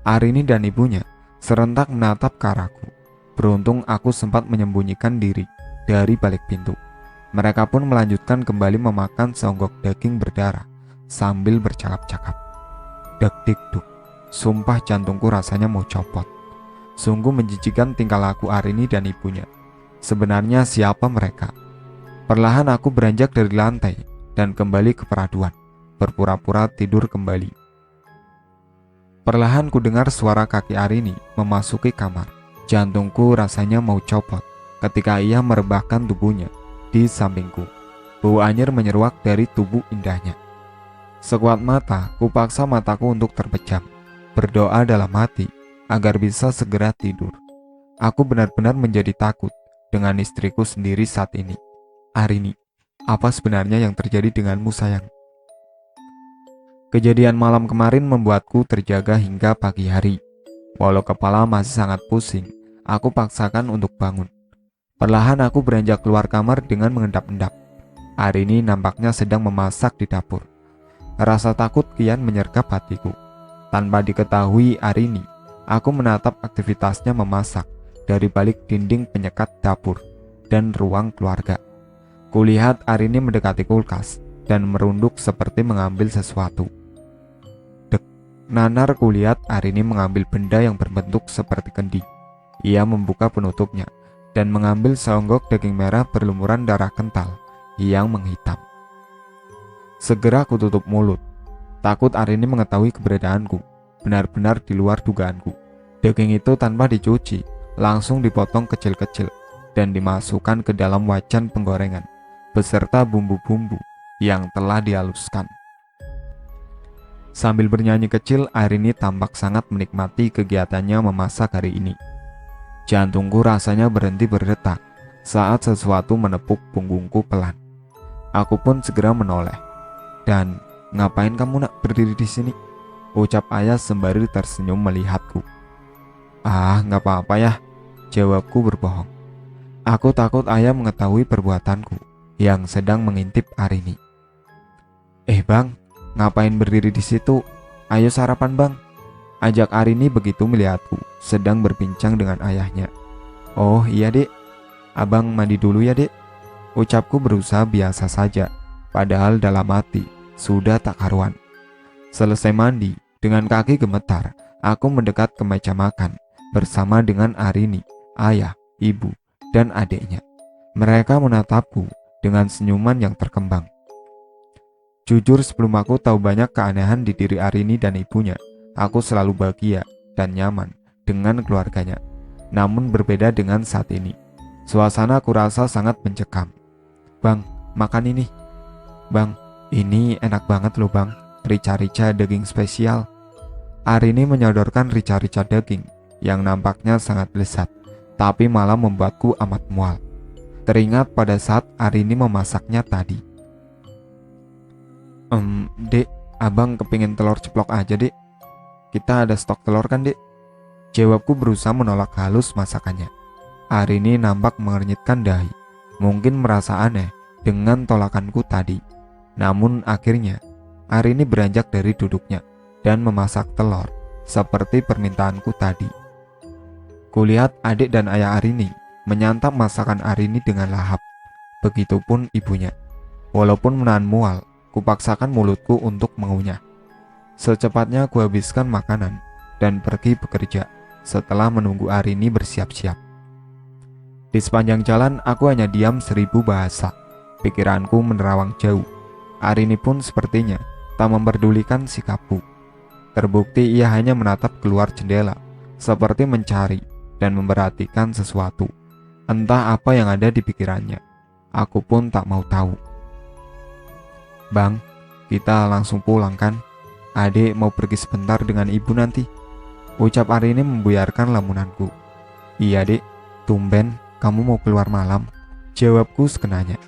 Arini dan ibunya serentak menatap ke arahku. Beruntung aku sempat menyembunyikan diri dari balik pintu. Mereka pun melanjutkan kembali memakan seonggok daging berdarah sambil bercakap-cakap. Deg-deg-dug, sumpah jantungku rasanya mau copot. Sungguh menjijikan tingkah laku Arini dan ibunya. Sebenarnya siapa mereka? Perlahan aku beranjak dari lantai dan kembali ke peraduan, berpura-pura tidur kembali. Perlahan ku dengar suara kaki Arini memasuki kamar. Jantungku rasanya mau copot ketika ia merebahkan tubuhnya di sampingku. Bau anyir menyeruak dari tubuh indahnya. Sekuat mata, kupaksa mataku untuk terpejam, berdoa dalam hati agar bisa segera tidur. Aku benar-benar menjadi takut dengan istriku sendiri saat ini. Arini, apa sebenarnya yang terjadi denganmu sayang? Kejadian malam kemarin membuatku terjaga hingga pagi hari. Walau kepala masih sangat pusing, aku paksakan untuk bangun. Perlahan aku beranjak keluar kamar dengan mengendap-endap. Arini nampaknya sedang memasak di dapur. Rasa takut kian menyergap hatiku. Tanpa diketahui Arini, aku menatap aktivitasnya memasak dari balik dinding penyekat dapur dan ruang keluarga. Kulihat Arini mendekati kulkas dan merunduk seperti mengambil sesuatu. Nanar kulihat Arini mengambil benda yang berbentuk seperti kendi. Ia membuka penutupnya dan mengambil seonggok daging merah berlumuran darah kental yang menghitam. Segera kututup mulut. Takut Arini mengetahui keberadaanku. Benar-benar di luar dugaanku. Daging itu tanpa dicuci, langsung dipotong kecil-kecil dan dimasukkan ke dalam wajan penggorengan beserta bumbu-bumbu yang telah dihaluskan. Sambil bernyanyi kecil, Arini tampak sangat menikmati kegiatannya memasak hari ini. Jantungku rasanya berhenti berdetak saat sesuatu menepuk punggungku pelan. Aku pun segera menoleh. Dan, ngapain kamu nak berdiri di sini? Ucap ayah sembari tersenyum melihatku. Ah, nggak apa-apa ya, jawabku berbohong. Aku takut ayah mengetahui perbuatanku yang sedang mengintip Arini. Bang, ngapain berdiri di situ? Ayo sarapan bang. Ajak Arini begitu melihatku sedang berbincang dengan ayahnya. Oh iya dek, abang mandi dulu ya dek. Ucapku berusaha biasa saja, padahal dalam hati sudah tak karuan. Selesai mandi, dengan kaki gemetar, aku mendekat ke meja makan bersama dengan Arini, ayah, ibu, dan adiknya. Mereka menatapku dengan senyuman yang terkembang. Jujur, sebelum aku tahu banyak keanehan di diri Arini dan ibunya, aku selalu bahagia dan nyaman dengan keluarganya. Namun berbeda dengan saat ini. Suasana aku rasa sangat mencekam. Bang, makan ini. Bang, ini enak banget loh bang. Rica-rica daging spesial. Arini menyodorkan rica-rica daging yang nampaknya sangat lezat, tapi malah membuatku amat mual. Teringat pada saat Arini memasaknya tadi. Dek, abang kepingin telur ceplok aja dek. Kita ada stok telur kan dek? Jawabku berusaha menolak halus masakannya. Arini nampak mengernyitkan dahi, mungkin merasa aneh dengan tolakanku tadi. Namun akhirnya Arini beranjak dari duduknya dan memasak telur seperti permintaanku tadi. Kulihat adik dan ayah Arini menyantap masakan Arini dengan lahap. Begitupun ibunya. Walaupun menahan mual, kupaksakan mulutku untuk mengunyah. Secepatnya kuhabiskan makanan dan pergi bekerja setelah menunggu Arini bersiap-siap. Di sepanjang jalan aku hanya diam 1000 bahasa. Pikiranku menerawang jauh. Arini pun sepertinya tak memperdulikan sikapku. Terbukti ia hanya menatap keluar jendela, seperti mencari dan memperhatikan sesuatu. Entah apa yang ada di pikirannya. Aku pun tak mau tahu. Bang, kita langsung pulang kan? Adik mau pergi sebentar dengan ibu nanti. Ucap Arini membuyarkan lamunanku. Iya dek, tumben kamu mau keluar malam. Jawabku sekenanya.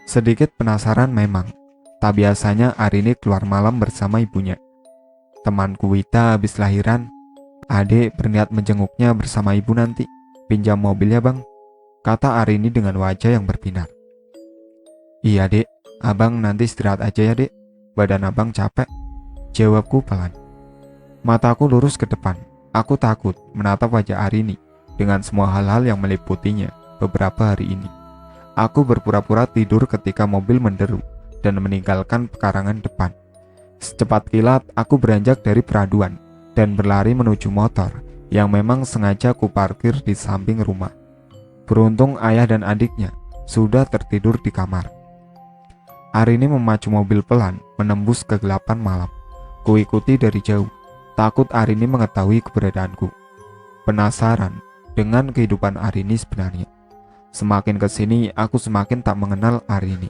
Sedikit penasaran memang. Tak biasanya Arini keluar malam bersama ibunya. Temanku Wita habis lahiran. Adik berniat menjenguknya bersama ibu nanti. Pinjam mobilnya bang, kata Arini dengan wajah yang berbinar. Iya dek, abang nanti istirahat aja ya dek. Badan abang capek. Jawabku pelan. Mataku lurus ke depan. Aku takut menatap wajah Arini dengan semua hal-hal yang meliputinya beberapa hari ini. Aku berpura-pura tidur ketika mobil menderu dan meninggalkan pekarangan depan. Secepat kilat aku beranjak dari peraduan dan berlari menuju motor yang memang sengaja kuparkir di samping rumah. Beruntung ayah dan adiknya sudah tertidur di kamar. Arini memacu mobil pelan menembus kegelapan malam. Kuikuti dari jauh. Takut Arini mengetahui keberadaanku. Penasaran dengan kehidupan Arini sebenarnya. Semakin kesini aku semakin tak mengenal Arini.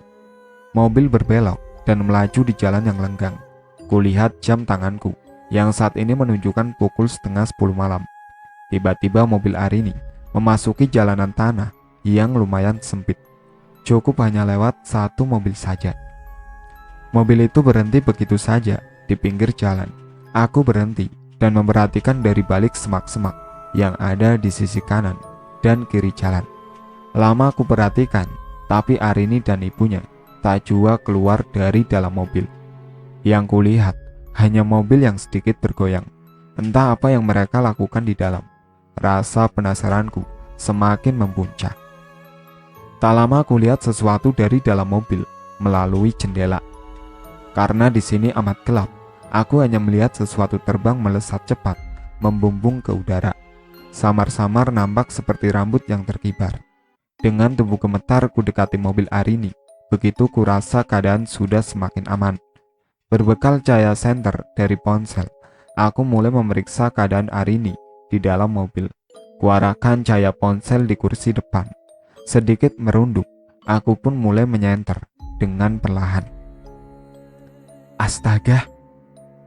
Mobil berbelok dan melaju di jalan yang lenggang. Kulihat jam tanganku yang saat ini menunjukkan pukul 9:30 malam. Tiba-tiba mobil Arini memasuki jalanan tanah yang lumayan sempit. Cukup hanya lewat satu mobil saja. Mobil itu berhenti begitu saja di pinggir jalan. Aku berhenti dan memperhatikan dari balik semak-semak yang ada di sisi kanan dan kiri jalan. Lama aku perhatikan, tapi Arini dan ibunya tak jua keluar dari dalam mobil. Yang kulihat hanya mobil yang sedikit bergoyang. Entah apa yang mereka lakukan di dalam. Rasa penasaranku semakin mempuncak. Tak lama aku lihat sesuatu dari dalam mobil melalui jendela. Karena di sini amat gelap, aku hanya melihat sesuatu terbang melesat cepat, membumbung ke udara. Samar-samar nampak seperti rambut yang terkibar. Dengan tubuh gemetar ku dekati mobil Arini. Begitu ku rasa keadaan sudah semakin aman. Berbekal cahaya senter dari ponsel, aku mulai memeriksa keadaan Arini di dalam mobil. Kuarahkan cahaya ponsel di kursi depan. Sedikit merunduk, aku pun mulai menyenter dengan perlahan. Astaga!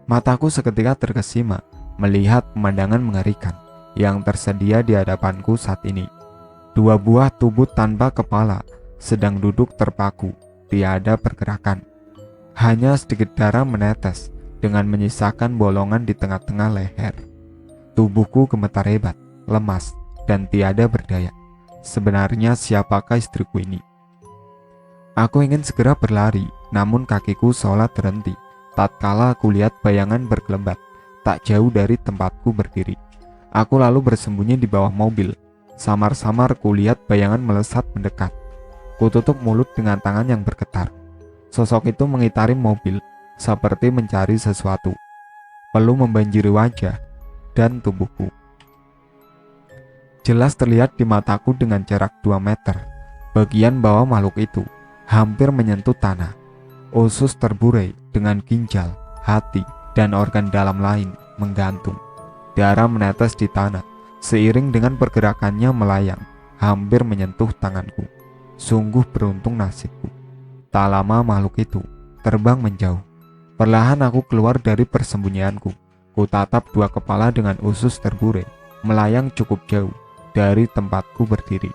Mataku seketika terkesima melihat pemandangan mengerikan yang tersedia di hadapanku saat ini. 2 buah tubuh tanpa kepala sedang duduk terpaku, tiada pergerakan. Hanya sedikit darah menetes dengan menyisakan bolongan di tengah-tengah leher. Tubuhku gemetar hebat, lemas, dan tiada berdaya. Sebenarnya siapakah istriku ini? Aku ingin segera berlari, namun kakiku seolah terhenti tatkala aku lihat bayangan bergelembat tak jauh dari tempatku berdiri. Aku lalu bersembunyi di bawah mobil. Samar-samar kulihat bayangan melesat mendekat. Kututup mulut dengan tangan yang bergetar. Sosok itu mengitari mobil seperti mencari sesuatu. Peluh membanjiri wajah dan tubuhku. Jelas terlihat di mataku dengan jarak 2 meter. Bagian bawah makhluk itu hampir menyentuh tanah. usus terburai dengan ginjal, hati, dan organ dalam lain menggantung. Darah menetes di tanah, seiring dengan pergerakannya melayang, hampir menyentuh tanganku. Sungguh beruntung nasibku. Tak lama makhluk itu terbang menjauh. Perlahan aku keluar dari persembunyianku. Ku tatap dua kepala dengan usus terburai, melayang cukup jauh dari tempatku berdiri.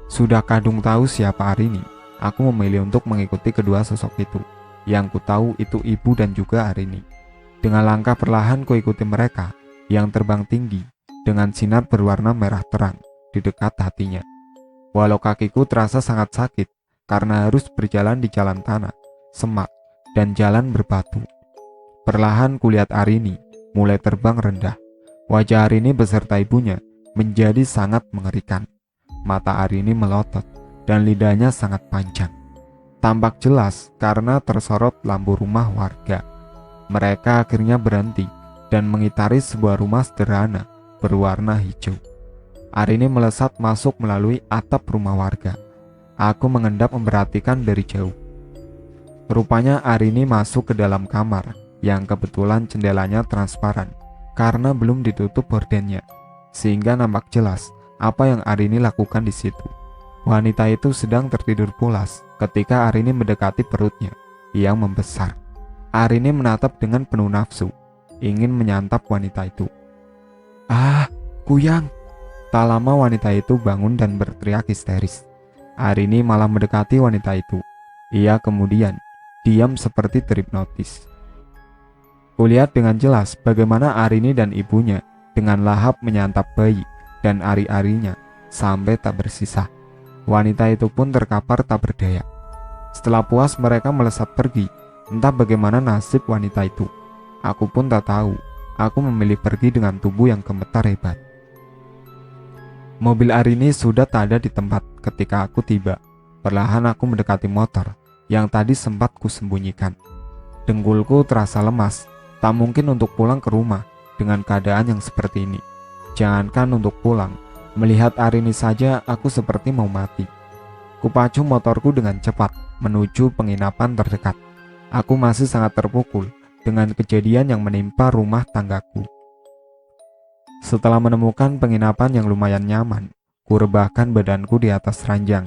Sudah kadung tahu siapa Arini, aku memilih untuk mengikuti kedua sosok itu. Yang ku tahu itu ibu dan juga Arini. Dengan langkah perlahan ku ikuti mereka yang terbang tinggi dengan sinar berwarna merah terang di dekat hatinya. Walau kakiku terasa sangat sakit karena harus berjalan di jalan tanah, semak, dan jalan berbatu. Perlahan kulihat Arini mulai terbang rendah. Wajah Arini beserta ibunya menjadi sangat mengerikan. Mata Arini melotot dan lidahnya sangat panjang. Tampak jelas karena tersorot lampu rumah warga. Mereka akhirnya berhenti dan mengitari sebuah rumah sederhana berwarna hijau. Arini melesat masuk melalui atap rumah warga. Aku mengendap memperhatikan dari jauh. Rupanya Arini masuk ke dalam kamar yang kebetulan jendelanya transparan karena belum ditutup gordennya, sehingga nampak jelas apa yang Arini lakukan di situ. Wanita itu sedang tertidur pulas ketika Arini mendekati perutnya yang membesar. Arini menatap dengan penuh nafsu, ingin menyantap wanita itu. "Ah, Kuyang!" Tak lama wanita itu bangun dan berteriak histeris. Arini malah mendekati wanita itu. Ia kemudian diam seperti terhipnotis. Kulihat dengan jelas bagaimana Arini dan ibunya dengan lahap menyantap bayi dan ari-arinya sampai tak bersisa. Wanita itu pun terkapar tak berdaya. Setelah puas mereka melesat pergi. Entah bagaimana nasib wanita itu. Aku pun tak tahu. Aku memilih pergi dengan tubuh yang gemetar hebat. Mobil Arini sudah tak ada di tempat ketika aku tiba. Perlahan aku mendekati motor yang tadi sempat kusembunyikan. Dengkulku terasa lemas. Tak mungkin untuk pulang ke rumah dengan keadaan yang seperti ini. Jangankan untuk pulang, melihat Arini saja aku seperti mau mati. Kupacu motorku dengan cepat menuju penginapan terdekat. Aku masih sangat terpukul dengan kejadian yang menimpa rumah tanggaku. Setelah menemukan penginapan yang lumayan nyaman, ku rebahkan badanku di atas ranjang.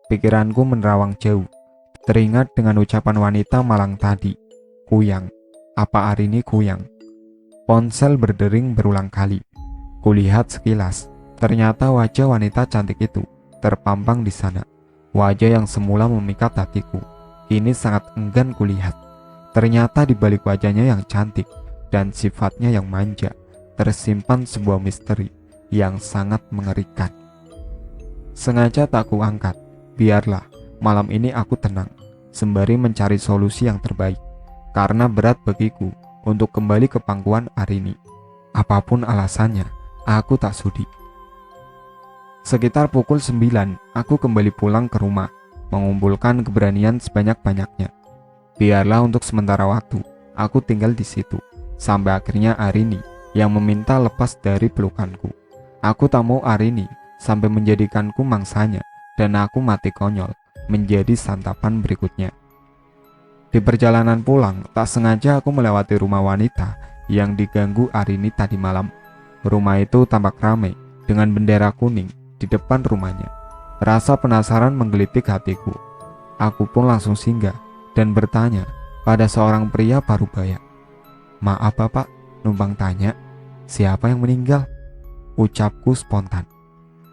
Pikiranku menerawang jauh, teringat dengan ucapan wanita malang tadi. Kuyang, apa Arini Kuyang? Ponsel berdering berulang kali. Kulihat sekilas, ternyata wajah wanita cantik itu terpampang di sana. Wajah yang semula memikat hatiku, kini sangat enggan kulihat. Ternyata di balik wajahnya yang cantik dan sifatnya yang manja, tersimpan sebuah misteri yang sangat mengerikan. Sengaja tak kuangkat, biarlah malam ini aku tenang, sembari mencari solusi yang terbaik, karena berat bagiku untuk kembali ke pangkuan Arini. Apapun alasannya, aku tak sudi. Sekitar pukul 9, aku kembali pulang ke rumah, mengumpulkan keberanian sebanyak-banyaknya. Biarlah untuk sementara waktu, aku tinggal di situ, sampai akhirnya Arini yang meminta lepas dari pelukanku. Aku tak mau Arini sampai menjadikanku mangsanya dan aku mati konyol menjadi santapan berikutnya. Di perjalanan pulang, tak sengaja aku melewati rumah wanita yang diganggu Arini tadi malam. Rumah itu tampak ramai dengan bendera kuning di depan rumahnya. Rasa penasaran menggelitik hatiku. Aku pun langsung singgah dan bertanya pada seorang pria parubaya. "Maaf Bapak, numpang tanya, siapa yang meninggal?" Ucapku spontan.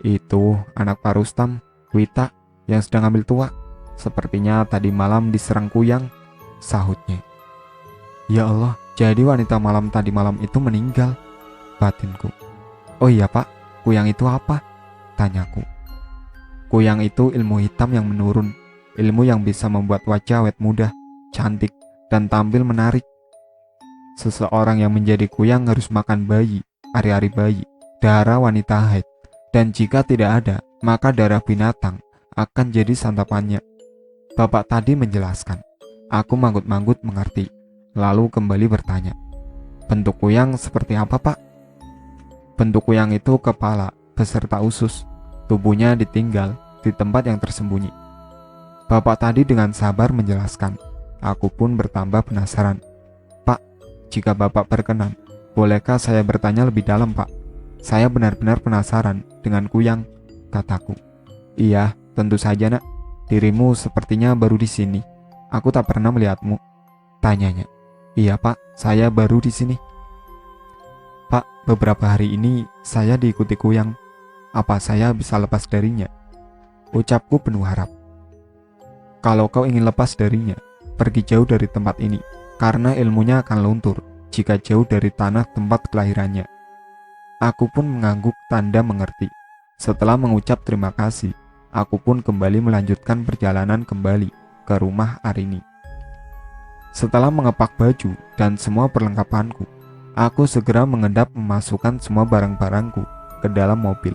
"Itu anak Pak Rustam, Wita, yang sedang ambil tua. Sepertinya tadi malam diserang Kuyang," sahutnya. "Ya Allah, jadi wanita malam tadi malam itu meninggal," batinku. "Oh iya Pak, Kuyang itu apa?" tanyaku. "Kuyang itu ilmu hitam yang menurun, ilmu yang bisa membuat wajah awet muda, cantik, dan tampil menarik. Seseorang yang menjadi kuyang harus makan bayi, ari-ari bayi, darah wanita haid, dan jika tidak ada, maka darah binatang akan jadi santapannya." Bapak tadi menjelaskan. Aku manggut-manggut mengerti, lalu kembali bertanya, "Bentuk kuyang seperti apa Pak?" "Bentuk kuyang itu kepala beserta usus, tubuhnya ditinggal di tempat yang tersembunyi." Bapak tadi dengan sabar menjelaskan. Aku pun bertambah penasaran. Pak, jika Bapak berkenan, bolehkah saya bertanya lebih dalam, Pak? Saya benar-benar penasaran dengan kuyang, kataku. Iya, tentu saja, Nak. Dirimu sepertinya baru di sini. Aku tak pernah melihatmu, tanyanya. Iya, Pak, saya baru di sini. Pak, beberapa hari ini saya diikuti kuyang. Apa saya bisa lepas darinya? Ucapku penuh harap. Kalau kau ingin lepas darinya, pergi jauh dari tempat ini, karena ilmunya akan luntur jika jauh dari tanah tempat kelahirannya. Aku pun mengangguk tanda mengerti. Setelah mengucap terima kasih, aku pun kembali melanjutkan perjalanan kembali ke rumah Arini. Setelah mengepak baju dan semua perlengkapanku, aku segera mengendap memasukkan semua barang-barangku ke dalam mobil.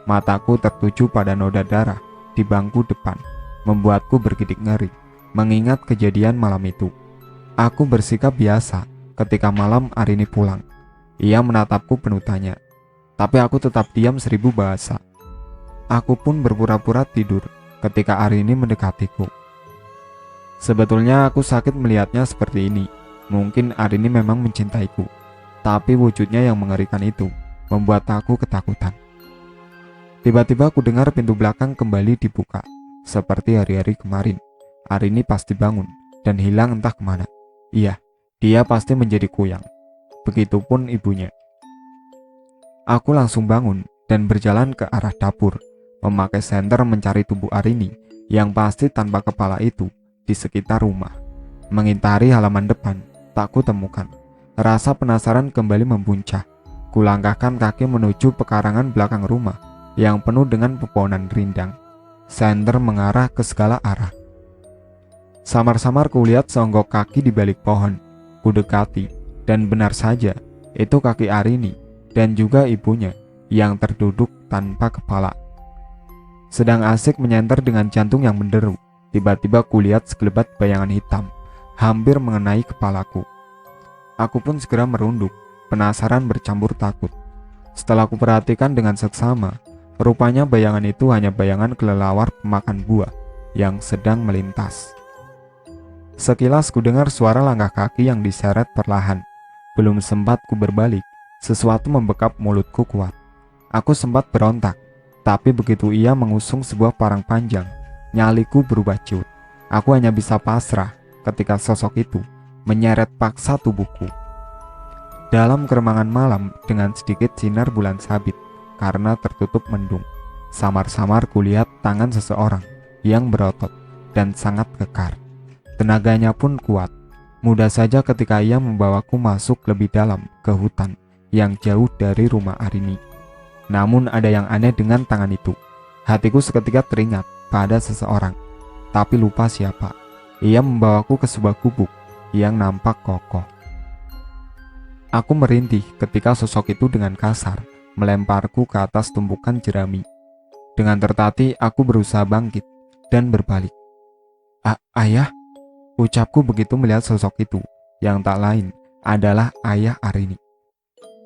Mataku tertuju pada noda darah di bangku depan, membuatku bergidik ngeri mengingat kejadian malam itu. Aku bersikap biasa ketika malam Arini pulang. Ia menatapku penuh tanya, tapi aku tetap diam 1000 bahasa. Aku pun berpura-pura tidur ketika Arini mendekatiku. Sebetulnya aku sakit melihatnya seperti ini. Mungkin Arini memang mencintaiku, tapi wujudnya yang mengerikan itu membuat aku ketakutan. Tiba-tiba aku dengar pintu belakang kembali dibuka. Seperti hari-hari kemarin, Arini pasti bangun dan hilang entah kemana. Iya, dia pasti menjadi kuyang. Begitupun ibunya. Aku langsung bangun dan berjalan ke arah dapur, memakai senter mencari tubuh Arini yang pasti tanpa kepala itu di sekitar rumah. Mengintari halaman depan, tak kutemukan. Rasa penasaran kembali membuncah. Kulangkahkan kaki menuju pekarangan belakang rumah yang penuh dengan pepohonan rindang. Senter mengarah ke segala arah. Samar-samar kulihat seonggok kaki di balik pohon. Kudekati, dan benar saja, itu kaki Arini dan juga ibunya yang terduduk tanpa kepala. Sedang asik menyenter dengan jantung yang menderu, tiba-tiba kulihat sekelebat bayangan hitam hampir mengenai kepalaku. Aku pun segera merunduk, penasaran bercampur takut. Setelah kuperhatikan dengan seksama, rupanya bayangan itu hanya bayangan kelelawar pemakan buah yang sedang melintas. Sekilas kudengar suara langkah kaki yang diseret perlahan. Belum sempat ku berbalik, sesuatu membekap mulutku kuat. Aku sempat berontak, tapi begitu ia mengusung sebuah parang panjang, nyaliku berubah ciut. Aku hanya bisa pasrah ketika sosok itu menyeret paksa tubuhku. Dalam keremangan malam dengan sedikit sinar bulan sabit, karena tertutup mendung, samar-samar kulihat tangan seseorang yang berotot dan sangat kekar. Tenaganya pun kuat. Mudah saja ketika ia membawaku masuk lebih dalam ke hutan yang jauh dari rumah Arini. Namun ada yang aneh dengan tangan itu. Hatiku seketika teringat pada seseorang, tapi lupa siapa. Ia membawaku ke sebuah gubuk yang nampak kokoh. Aku merintih ketika sosok itu dengan kasar melemparku ke atas tumpukan jerami. Dengan tertatih aku berusaha bangkit dan berbalik. Ayah, ucapku begitu melihat sosok itu yang tak lain adalah ayah Arini.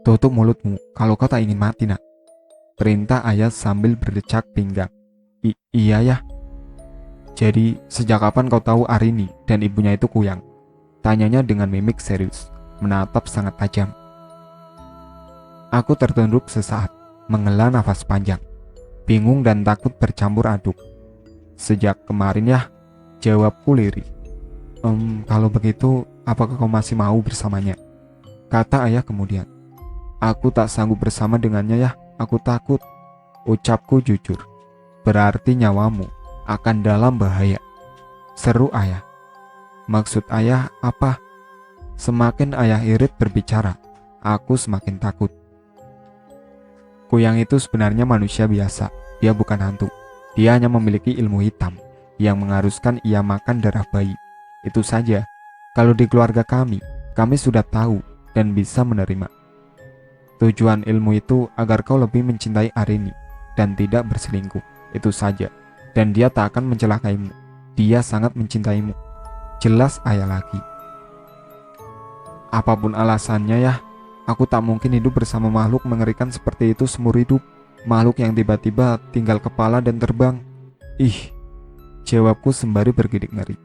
Tutup mulutmu kalau kau tak ingin mati, Nak, perintah ayah sambil berdecak pinggang. Iya ya. Jadi sejak kapan kau tahu Arini dan ibunya itu kuyang? Tanyanya dengan mimik serius, menatap sangat tajam. Aku tertunduk sesaat, menghela nafas panjang, bingung dan takut bercampur aduk. Sejak kemarin ya, jawabku lirih. Kalau begitu, apakah kau masih mau bersamanya? Kata ayah kemudian. Aku tak sanggup bersama dengannya ya, aku takut. Ucapku jujur. Berarti nyawamu akan dalam bahaya, seru ayah. Maksud ayah apa? Semakin ayah irit berbicara, aku semakin takut. Kuyang itu sebenarnya manusia biasa, dia bukan hantu. Dia hanya memiliki ilmu hitam yang mengharuskan ia makan darah bayi. Itu saja. Kalau di keluarga kami sudah tahu dan bisa menerima. Tujuan ilmu itu agar kau lebih mencintai Arini dan tidak berselingkuh. Itu saja. Dan dia tak akan mencelakaimu. Dia sangat mencintaimu. Jelas ayah lagi. Apapun alasannya ya, aku tak mungkin hidup bersama makhluk mengerikan seperti itu seumur hidup. Makhluk yang tiba-tiba tinggal kepala dan terbang. Ih, Jawabku sembari bergidik ngeri.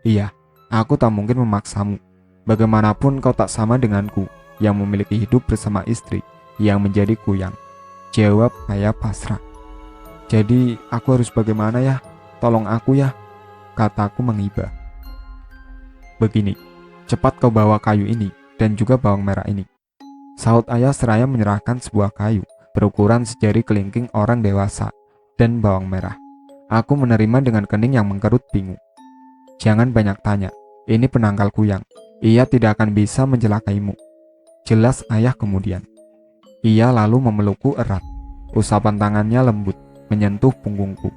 Iya, aku tak mungkin memaksamu. Bagaimanapun kau tak sama denganku yang memiliki hidup bersama istri yang menjadi kuyang. Jawab ayah pasrah. Jadi aku harus bagaimana ya? Tolong aku ya, kataku mengibah. Begini, cepat kau bawa kayu ini dan juga bawang merah ini, sahut ayah seraya menyerahkan sebuah kayu berukuran sejari kelingking orang dewasa dan bawang merah. Aku menerima dengan kening yang mengkerut bingung. Jangan banyak tanya, ini penangkal kuyang. Ia tidak akan bisa mencelakaimu, jelas ayah kemudian. Ia lalu memelukku erat. Usapan tangannya lembut, menyentuh punggungku.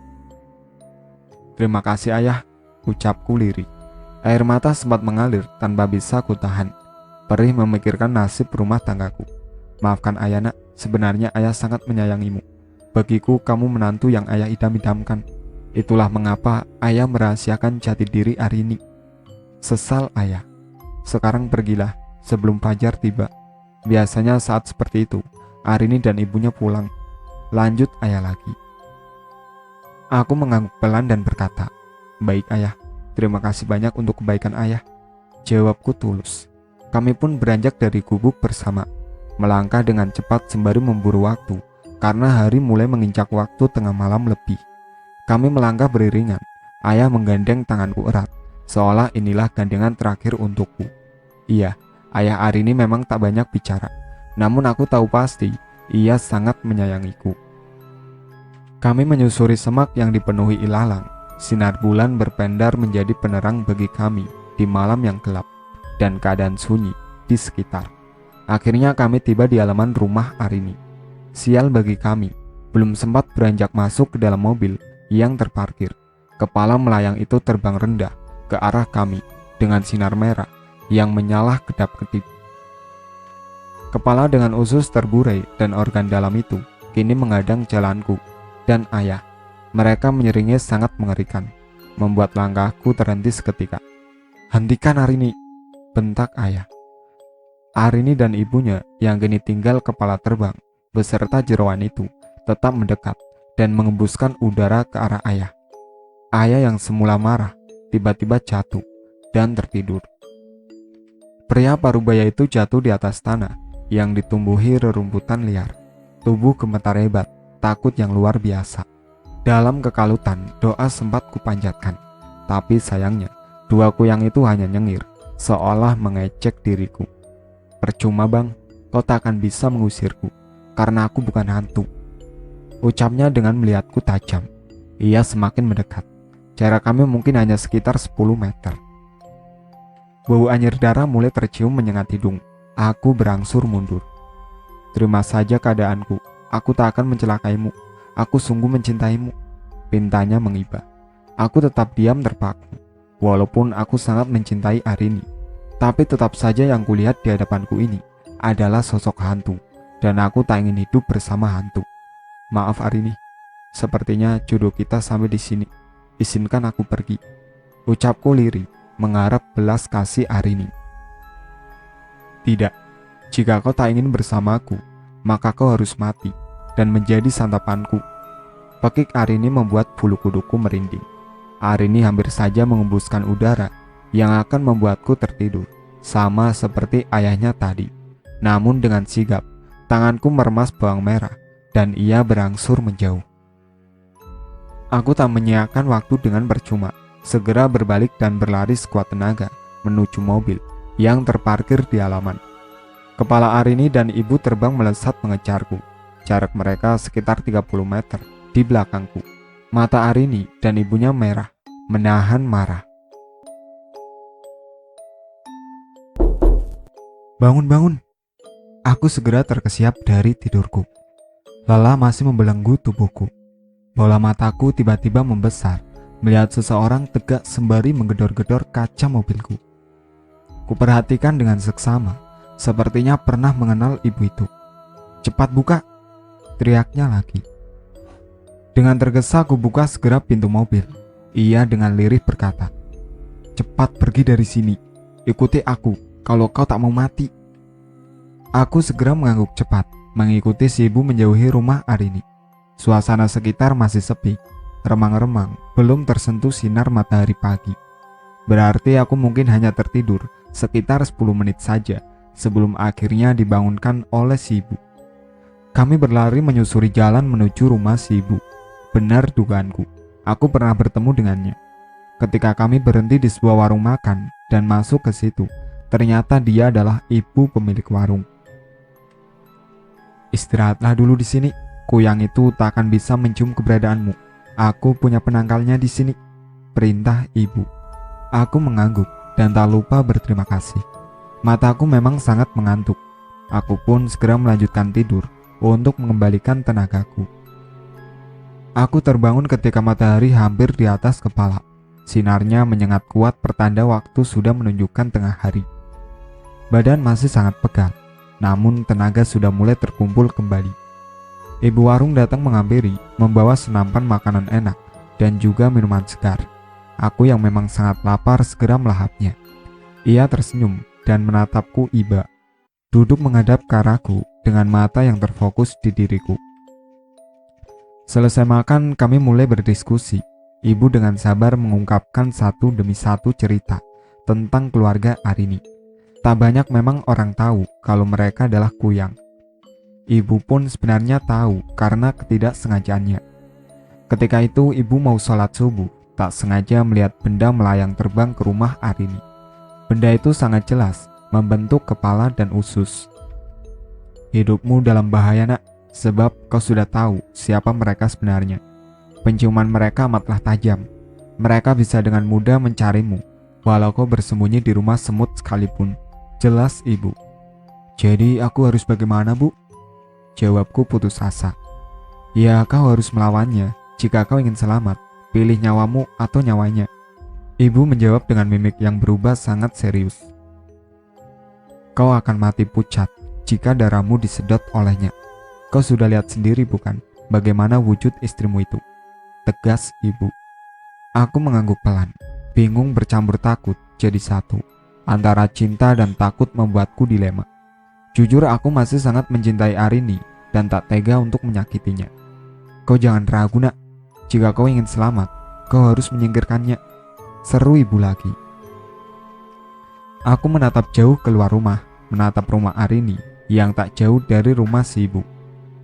Terima kasih ayah, ucapku lirih. Air mata sempat mengalir tanpa bisa kutahan. Perih memikirkan nasib rumah tanggaku. Maafkan ayah nak, sebenarnya ayah sangat menyayangimu. Bagiku kamu menantu yang ayah idam-idamkan. Itulah mengapa ayah merahasiakan jati diri Arini. Sesal ayah. Sekarang pergilah sebelum fajar tiba. Biasanya saat seperti itu Arini dan ibunya pulang. Lanjut ayah lagi. Aku mengangguk pelan dan berkata, baik ayah, terima kasih banyak untuk kebaikan ayah. Jawabku tulus. Kami pun beranjak dari gubuk bersama, melangkah dengan cepat sembari memburu waktu, karena hari mulai menginjak waktu tengah malam lebih. Kami melangkah beriringan. Ayah menggandeng tanganku erat, seolah inilah gandengan terakhir untukku. Iya, ayah Arini memang tak banyak bicara, namun aku tahu pasti ia sangat menyayangiku. Kami menyusuri semak yang dipenuhi ilalang. Sinar bulan berpendar menjadi penerang bagi kami di malam yang gelap dan keadaan sunyi di sekitar. Akhirnya kami tiba di halaman rumah Arini. Sial bagi kami, belum sempat beranjak masuk ke dalam mobil yang terparkir, kepala melayang itu terbang rendah ke arah kami dengan sinar merah yang menyala kedap-kedip. Kepala dengan usus terburai dan organ dalam itu kini menghadang jalanku dan ayah. Mereka menyeringnya sangat mengerikan, membuat langkahku terhenti seketika. Hentikan Arini, bentak ayah. Arini dan ibunya yang kini tinggal kepala terbang beserta jeroan itu tetap mendekat dan mengembuskan udara ke arah ayah. Ayah yang semula marah tiba-tiba jatuh dan tertidur. Pria parubaya itu jatuh di atas tanah yang ditumbuhi rerumputan liar. Tubuh gemetar hebat, takut yang luar biasa. Dalam kekalutan, doa sempat kupanjatkan. Tapi sayangnya, dua kuyang itu hanya nyengir, seolah mengecek diriku. Percuma bang, kau tak akan bisa mengusirku, karena aku bukan hantu. Ucapnya dengan melihatku tajam. Ia semakin mendekat. Jarak kami mungkin hanya sekitar 10 meter. Bau anyir darah mulai tercium menyengat hidung. Aku berangsur mundur. Terima saja keadaanku. Aku tak akan mencelakaimu. Aku sungguh mencintaimu, pintanya mengibah. Aku tetap diam terpaku. Walaupun aku sangat mencintai Arini, tapi tetap saja yang kulihat di hadapanku ini adalah sosok hantu, dan aku tak ingin hidup bersama hantu. Maaf Arini, sepertinya jodoh kita sampai di sini. Izinkan aku pergi, ucapku lirih mengharap belas kasih Arini. Tidak, jika kau tak ingin bersamaku, maka kau harus mati dan menjadi santapanku. Pekik Arini membuat bulu kuduku merinding. Arini hampir saja mengembuskan udara yang akan membuatku tertidur, sama seperti ayahnya tadi. Namun dengan sigap, tanganku meremas bawang merah dan ia berangsur menjauh. Aku tak menyia-nyiakan waktu dengan percuma, segera berbalik dan berlari sekuat tenaga menuju mobil yang terparkir di halaman. Kepala Arini dan ibu terbang melesat mengejarku. Jarak mereka sekitar 30 meter di belakangku. Mata Arini dan ibunya merah, menahan marah. Bangun, bangun. Aku segera terkesiap dari tidurku. Lelah masih membelenggu tubuhku. Bola mataku tiba-tiba membesar melihat seseorang tegak sembari menggedor-gedor kaca mobilku. Kuperhatikan dengan seksama, sepertinya pernah mengenal ibu itu. Cepat buka, teriaknya lagi. Dengan tergesa ku buka segera pintu mobil. Ia dengan lirih berkata, cepat pergi dari sini, ikuti aku kalau kau tak mau mati. Aku segera mengangguk cepat, mengikuti si ibu menjauhi rumah Arini. Suasana sekitar masih sepi, remang-remang, belum tersentuh sinar matahari pagi. Berarti aku mungkin hanya tertidur sekitar 10 menit saja sebelum akhirnya dibangunkan oleh si ibu. Kami berlari menyusuri jalan menuju rumah si ibu. Benar dugaanku, aku pernah bertemu dengannya. Ketika kami berhenti di sebuah warung makan dan masuk ke situ, ternyata dia adalah ibu pemilik warung. "Istirahatlah dulu di sini. Kuyang itu tak akan bisa mencium keberadaanmu. Aku punya penangkalnya di sini," perintah ibu. Aku mengangguk dan tak lupa berterima kasih. Mataku memang sangat mengantuk. Aku pun segera melanjutkan tidur untuk mengembalikan tenagaku. Aku terbangun ketika matahari hampir di atas kepala. Sinarnya menyengat kuat pertanda waktu sudah menunjukkan tengah hari. Badan masih sangat pegal, namun tenaga sudah mulai terkumpul kembali. Ibu warung datang menghampiri, membawa senampan makanan enak dan juga minuman segar. Aku yang memang sangat lapar segera melahapnya. Ia tersenyum dan menatapku iba, duduk menghadap ke arahku dengan mata yang terfokus di diriku. Selesai makan, kami mulai berdiskusi. Ibu dengan sabar mengungkapkan satu demi satu cerita tentang keluarga Arini. Tak banyak memang orang tahu kalau mereka adalah kuyang. Ibu pun sebenarnya tahu karena ketidaksengajaannya. Ketika itu ibu mau sholat subuh, tak sengaja melihat benda melayang terbang ke rumah Arini. Benda itu sangat jelas, membentuk kepala dan usus. "Hidupmu dalam bahaya, nak, sebab kau sudah tahu siapa mereka sebenarnya. Penciuman mereka amatlah tajam. Mereka bisa dengan mudah mencarimu, walau kau bersembunyi di rumah semut sekalipun," jelas ibu. "Jadi aku harus bagaimana, Bu?" Jawabku putus asa. "Ya, kau harus melawannya. Jika kau ingin selamat, pilih nyawamu atau nyawanya." Ibu menjawab dengan mimik yang berubah sangat serius. "Kau akan mati pucat jika darahmu disedot olehnya. Kau sudah lihat sendiri bukan bagaimana wujud istrimu itu," tegas ibu. Aku mengangguk pelan, bingung bercampur takut jadi satu. Antara cinta dan takut membuatku dilema. Jujur aku masih sangat mencintai Arini dan tak tega untuk menyakitinya. "Kau jangan ragu, nak. Jika kau ingin selamat, kau harus menyingkirkannya," seru ibu lagi. Aku menatap jauh keluar rumah, menatap rumah Arini yang tak jauh dari rumah si ibu.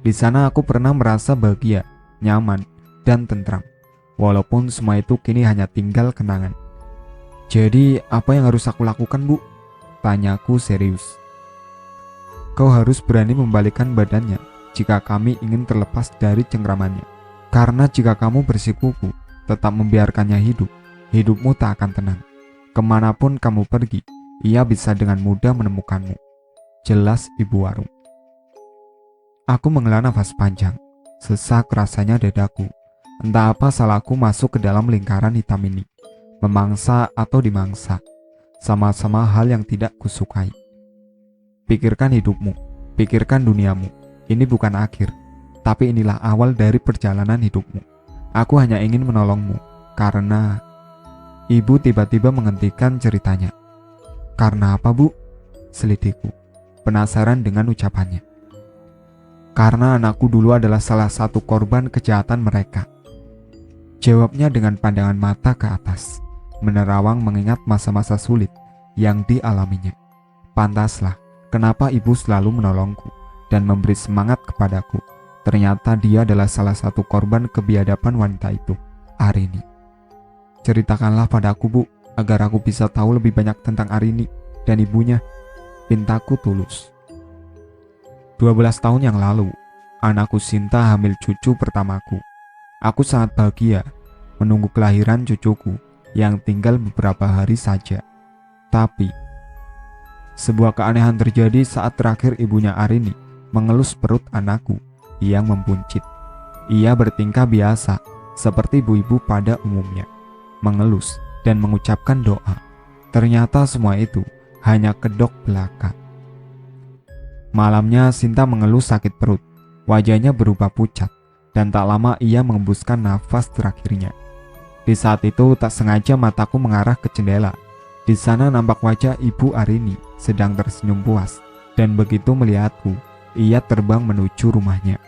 Di sana aku pernah merasa bahagia, nyaman, dan tentram. Walaupun semua itu kini hanya tinggal kenangan. "Jadi apa yang harus aku lakukan, Bu?" tanyaku serius. "Kau harus berani membalikkan badannya jika kami ingin terlepas dari cengkramannya. Karena jika kamu bersikukuh tetap membiarkannya hidup, hidupmu tak akan tenang. Kemanapun kamu pergi, ia bisa dengan mudah menemukanmu," jelas ibu warung. Aku menghela nafas panjang. Sesak rasanya dadaku. Entah apa salahku masuk ke dalam lingkaran hitam ini. Memangsa atau dimangsa, sama-sama hal yang tidak kusukai. "Pikirkan hidupmu, pikirkan duniamu. Ini bukan akhir, tapi inilah awal dari perjalanan hidupmu. Aku hanya ingin menolongmu, karena..." Ibu tiba-tiba menghentikan ceritanya. "Karena apa, Bu?" selidikku, penasaran dengan ucapannya. "Karena anakku dulu adalah salah satu korban kejahatan mereka," jawabnya dengan pandangan mata ke atas, menerawang mengingat masa-masa sulit yang dialaminya. Pantaslah kenapa ibu selalu menolongku dan memberi semangat kepadaku. Ternyata dia adalah salah satu korban kebiadaban wanita itu, Arini. "Ceritakanlah padaku, Bu, agar aku bisa tahu lebih banyak tentang Arini dan ibunya," pintaku tulus. 12 tahun yang lalu, anakku Sinta hamil cucu pertamaku. Aku sangat bahagia menunggu kelahiran cucuku yang tinggal beberapa hari saja. Tapi, sebuah keanehan terjadi saat terakhir ibunya Arini mengelus perut anakku yang membuncit. Ia bertingkah biasa, seperti ibu-ibu pada umumnya, mengelus dan mengucapkan doa. Ternyata semua itu hanya kedok belaka. Malamnya Sinta mengeluh sakit perut, wajahnya berubah pucat, dan tak lama ia mengembuskan nafas terakhirnya. Di saat itu tak sengaja mataku mengarah ke jendela. Di sana nampak wajah ibu Arini sedang tersenyum puas, dan begitu melihatku, ia terbang menuju rumahnya.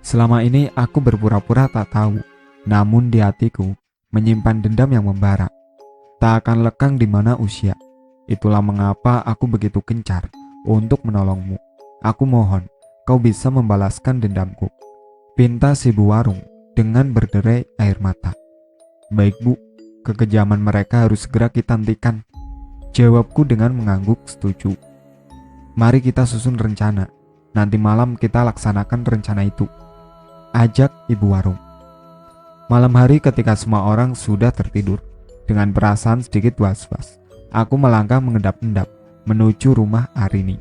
Selama ini aku berpura-pura tak tahu Namun di hatiku menyimpan dendam yang membara. Tak akan lekang di mana usia. Itulah mengapa aku begitu gencar untuk menolongmu. Aku mohon kau bisa membalaskan dendamku, pinta si ibu warung dengan berderai air mata. Baik bu, kekejaman mereka harus segera kita hentikan, jawabku dengan mengangguk setuju. Mari kita susun rencana. Nanti malam kita laksanakan rencana itu, ajak ibu warung. Malam hari ketika semua orang sudah tertidur, dengan perasaan sedikit was-was, aku melangkah mengendap-endap menuju rumah Arini,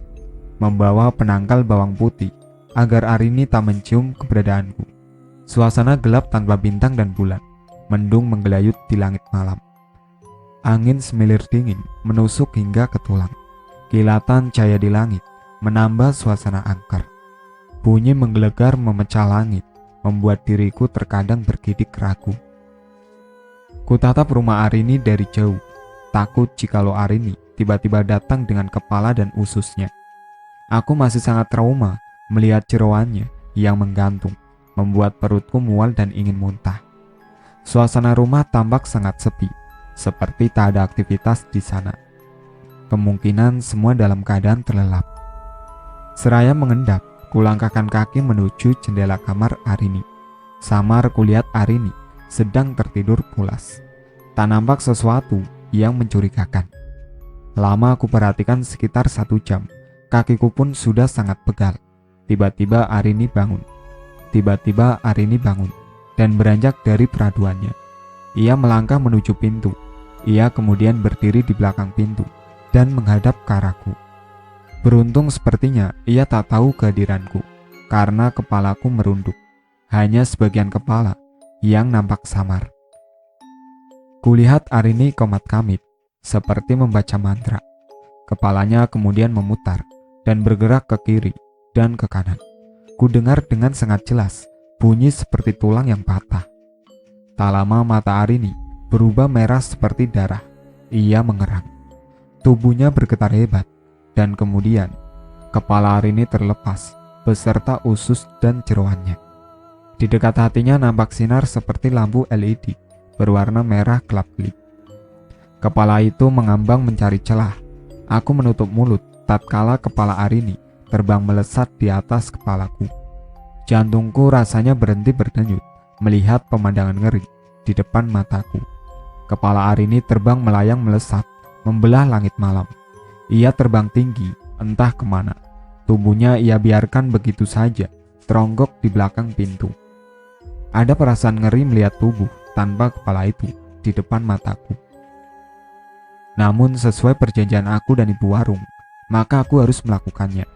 membawa penangkal bawang putih agar Arini tak mencium keberadaanku. Suasana gelap tanpa bintang dan bulan, mendung menggelayut di langit malam. Angin semilir dingin menusuk hingga ke tulang. Kilatan cahaya di langit menambah suasana angker. Bunyi menggelegar memecah langit, membuat diriku terkadang bergidik ragu. Kutatap rumah Arini dari jauh, takut jikalau Arini tiba-tiba datang dengan kepala dan ususnya. Aku masih sangat trauma melihat jeroannya yang menggantung, membuat perutku mual dan ingin muntah. Suasana rumah tampak sangat sepi, seperti tak ada aktivitas di sana. Kemungkinan semua dalam keadaan terlelap. Seraya mengendap, kulangkahkan kaki menuju jendela kamar Arini. Samar kulihat Arini sedang tertidur pulas. Tak nampak sesuatu yang mencurigakan. Lama aku perhatikan sekitar 1 jam. Kakiku pun sudah sangat pegal. Tiba-tiba Arini bangun dan beranjak dari peraduannya. Ia melangkah menuju pintu. Ia kemudian berdiri di belakang pintu dan menghadap ke arahku. Beruntung sepertinya ia tak tahu kehadiranku, karena kepalaku merunduk. Hanya sebagian kepala yang nampak samar. Kulihat Arini komat-kamit, seperti membaca mantra. Kepalanya kemudian memutar dan bergerak ke kiri dan ke kanan. Kudengar dengan sangat jelas bunyi seperti tulang yang patah. Tak lama mata Arini berubah merah seperti darah. Ia mengerang. Tubuhnya bergetar hebat dan kemudian kepala Arini terlepas beserta usus dan jeroannya. Di dekat hatinya nampak sinar seperti lampu LED berwarna merah kelap-kelip. Kepala itu mengambang mencari celah. Aku menutup mulut tatkala kepala Arini terbang melesat di atas kepalaku. Jantungku rasanya berhenti berdenyut melihat pemandangan ngeri di depan mataku. Kepala Arini terbang melayang melesat, membelah langit malam. Ia terbang tinggi, entah kemana. Tubuhnya ia biarkan begitu saja, teronggok di belakang pintu. Ada perasaan ngeri melihat tubuh tanpa kepala itu di depan mataku. Namun sesuai perjanjian aku dan ibu warung, maka aku harus melakukannya.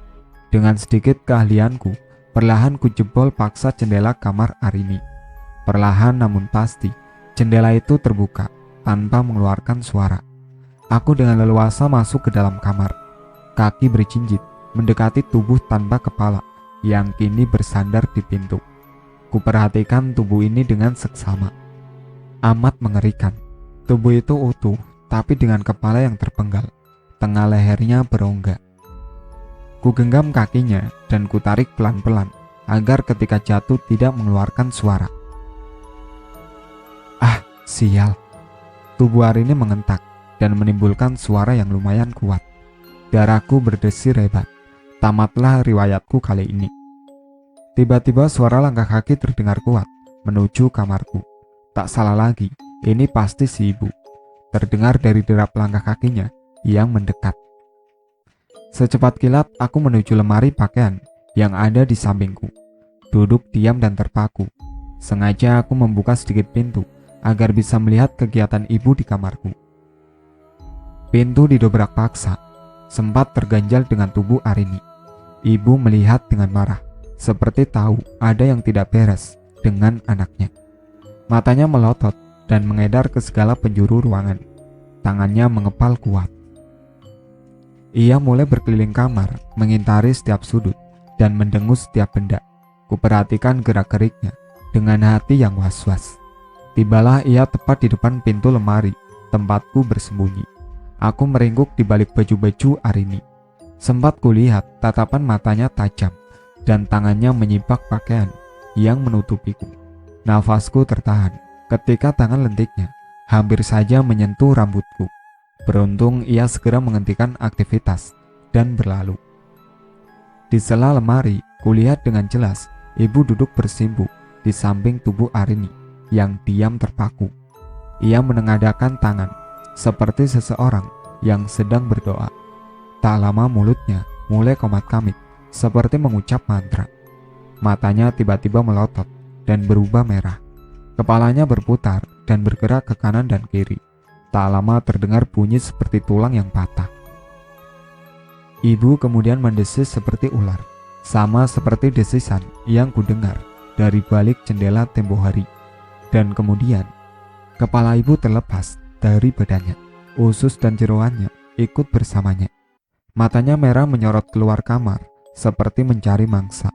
Dengan sedikit keahlianku, perlahan ku jebol paksa jendela kamar Arini. Perlahan namun pasti, jendela itu terbuka tanpa mengeluarkan suara. Aku dengan leluasa masuk ke dalam kamar. Kaki berjinjit mendekati tubuh tanpa kepala yang kini bersandar di pintu. Kuperhatikan tubuh ini dengan seksama. Amat mengerikan. Tubuh itu utuh, tapi dengan kepala yang terpenggal. Tengah lehernya berongga. Ku genggam kakinya dan ku tarik pelan-pelan agar ketika jatuh tidak mengeluarkan suara. Ah, sial. Tubuh Arini mengentak dan menimbulkan suara yang lumayan kuat. Darahku berdesir hebat. Tamatlah riwayatku kali ini. Tiba-tiba suara langkah kaki terdengar kuat menuju kamarku. Tak salah lagi, ini pasti si ibu. Terdengar dari derap langkah kakinya yang mendekat. Secepat kilat aku menuju lemari pakaian yang ada di sampingku. Duduk diam dan terpaku. Sengaja aku membuka sedikit pintu agar bisa melihat kegiatan ibu di kamarku. Pintu didobrak paksa, sempat terganjal dengan tubuh Arini. Ibu melihat dengan marah, seperti tahu ada yang tidak beres dengan anaknya. Matanya melotot dan mengedar ke segala penjuru ruangan. Tangannya mengepal kuat. Ia mulai berkeliling kamar, mengintari setiap sudut dan mendengus setiap benda. Kuperhatikan gerak-geriknya dengan hati yang was-was. Tibalah ia tepat di depan pintu lemari, tempatku bersembunyi. Aku meringkuk di balik baju-baju Arini. Sempat kulihat tatapan matanya tajam dan tangannya menyibak pakaian yang menutupiku. Nafasku tertahan ketika tangan lentiknya hampir saja menyentuh rambutku. Beruntung ia segera menghentikan aktivitas dan berlalu. Di sela lemari, kulihat dengan jelas ibu duduk bersimpu di samping tubuh Arini yang diam terpaku. Ia menengadahkan tangan seperti seseorang yang sedang berdoa. Tak lama mulutnya mulai komat-kamit seperti mengucap mantra. Matanya tiba-tiba melotot dan berubah merah. Kepalanya berputar dan bergerak ke kanan dan kiri. Tak lama terdengar bunyi seperti tulang yang patah. Ibu kemudian mendesis seperti ular, sama seperti desisan yang kudengar dari balik jendela tempo hari. Dan kemudian, kepala ibu terlepas dari badannya. Usus dan jeroannya ikut bersamanya. Matanya merah menyorot keluar kamar, seperti mencari mangsa.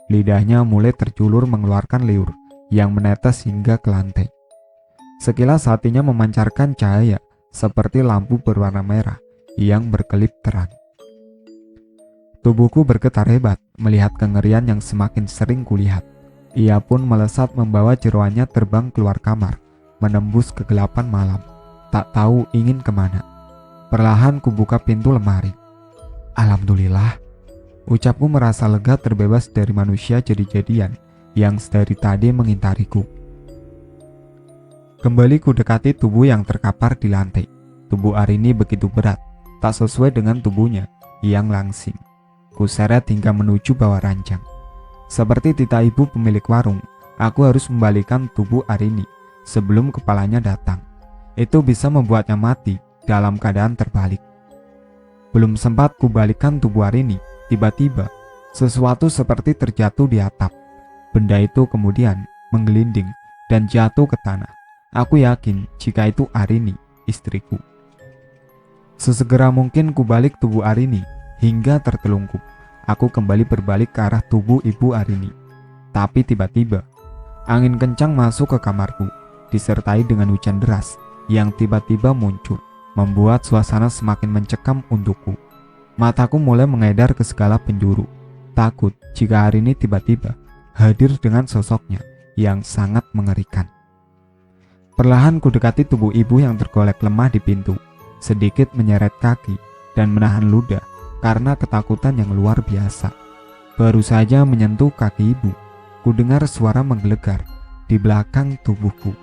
Lidahnya mulai terjulur mengeluarkan liur yang menetes hingga ke lantai. Sekilas hatinya memancarkan cahaya seperti lampu berwarna merah yang berkelip terang. Tubuhku bergetar hebat melihat kengerian yang semakin sering kulihat. Ia pun melesat membawa jeroannya terbang keluar kamar, menembus kegelapan malam. Tak tahu ingin kemana. Perlahan kubuka pintu lemari. Alhamdulillah, ucapku merasa lega terbebas dari manusia jadi-jadian yang sedari tadi mengintariku. Kembali kudekati tubuh yang terkapar di lantai. Tubuh Arini begitu berat, tak sesuai dengan tubuhnya yang langsing. Kuseret hingga menuju bawah ranjang. Seperti tita ibu pemilik warung, aku harus membalikan tubuh Arini sebelum kepalanya datang. Itu bisa membuatnya mati dalam keadaan terbalik. Belum sempat kubalikan tubuh Arini, tiba-tiba sesuatu seperti terjatuh di atap. Benda itu kemudian menggelinding dan jatuh ke tanah. Aku yakin jika itu Arini, istriku. Sesegera mungkin kubalik tubuh Arini hingga tertelungkup. Aku kembali berbalik ke arah tubuh ibu Arini. Tapi tiba-tiba, angin kencang masuk ke kamarku, disertai dengan hujan deras yang tiba-tiba muncul, membuat suasana semakin mencekam untukku. Mataku mulai mengedar ke segala penjuru, takut jika Arini tiba-tiba hadir dengan sosoknya yang sangat mengerikan. Perlahan kudekati tubuh ibu yang tergolek lemah di pintu, sedikit menyeret kaki dan menahan ludah karena ketakutan yang luar biasa. Baru saja menyentuh kaki ibu, kudengar suara menggelegar di belakang tubuhku.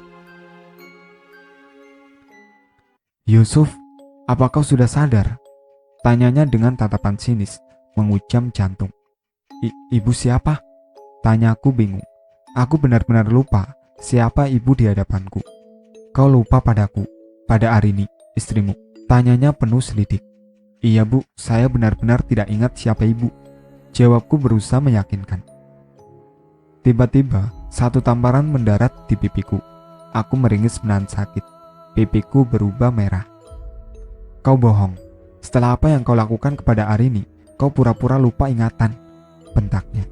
Yusuf, apa kau sudah sadar? Tanyanya dengan tatapan sinis, mengucam jantung. Ibu siapa? Tanyaku bingung. Aku benar-benar lupa siapa ibu di hadapanku. Kau lupa padaku, pada Arini, istrimu? Tanyanya penuh selidik. Iya bu, saya benar-benar tidak ingat siapa ibu. Jawabku berusaha meyakinkan. Tiba-tiba, satu tamparan mendarat di pipiku. Aku meringis menahan sakit. Pipiku berubah merah. Kau bohong. Setelah apa yang kau lakukan kepada Arini, kau pura-pura lupa ingatan, bentaknya.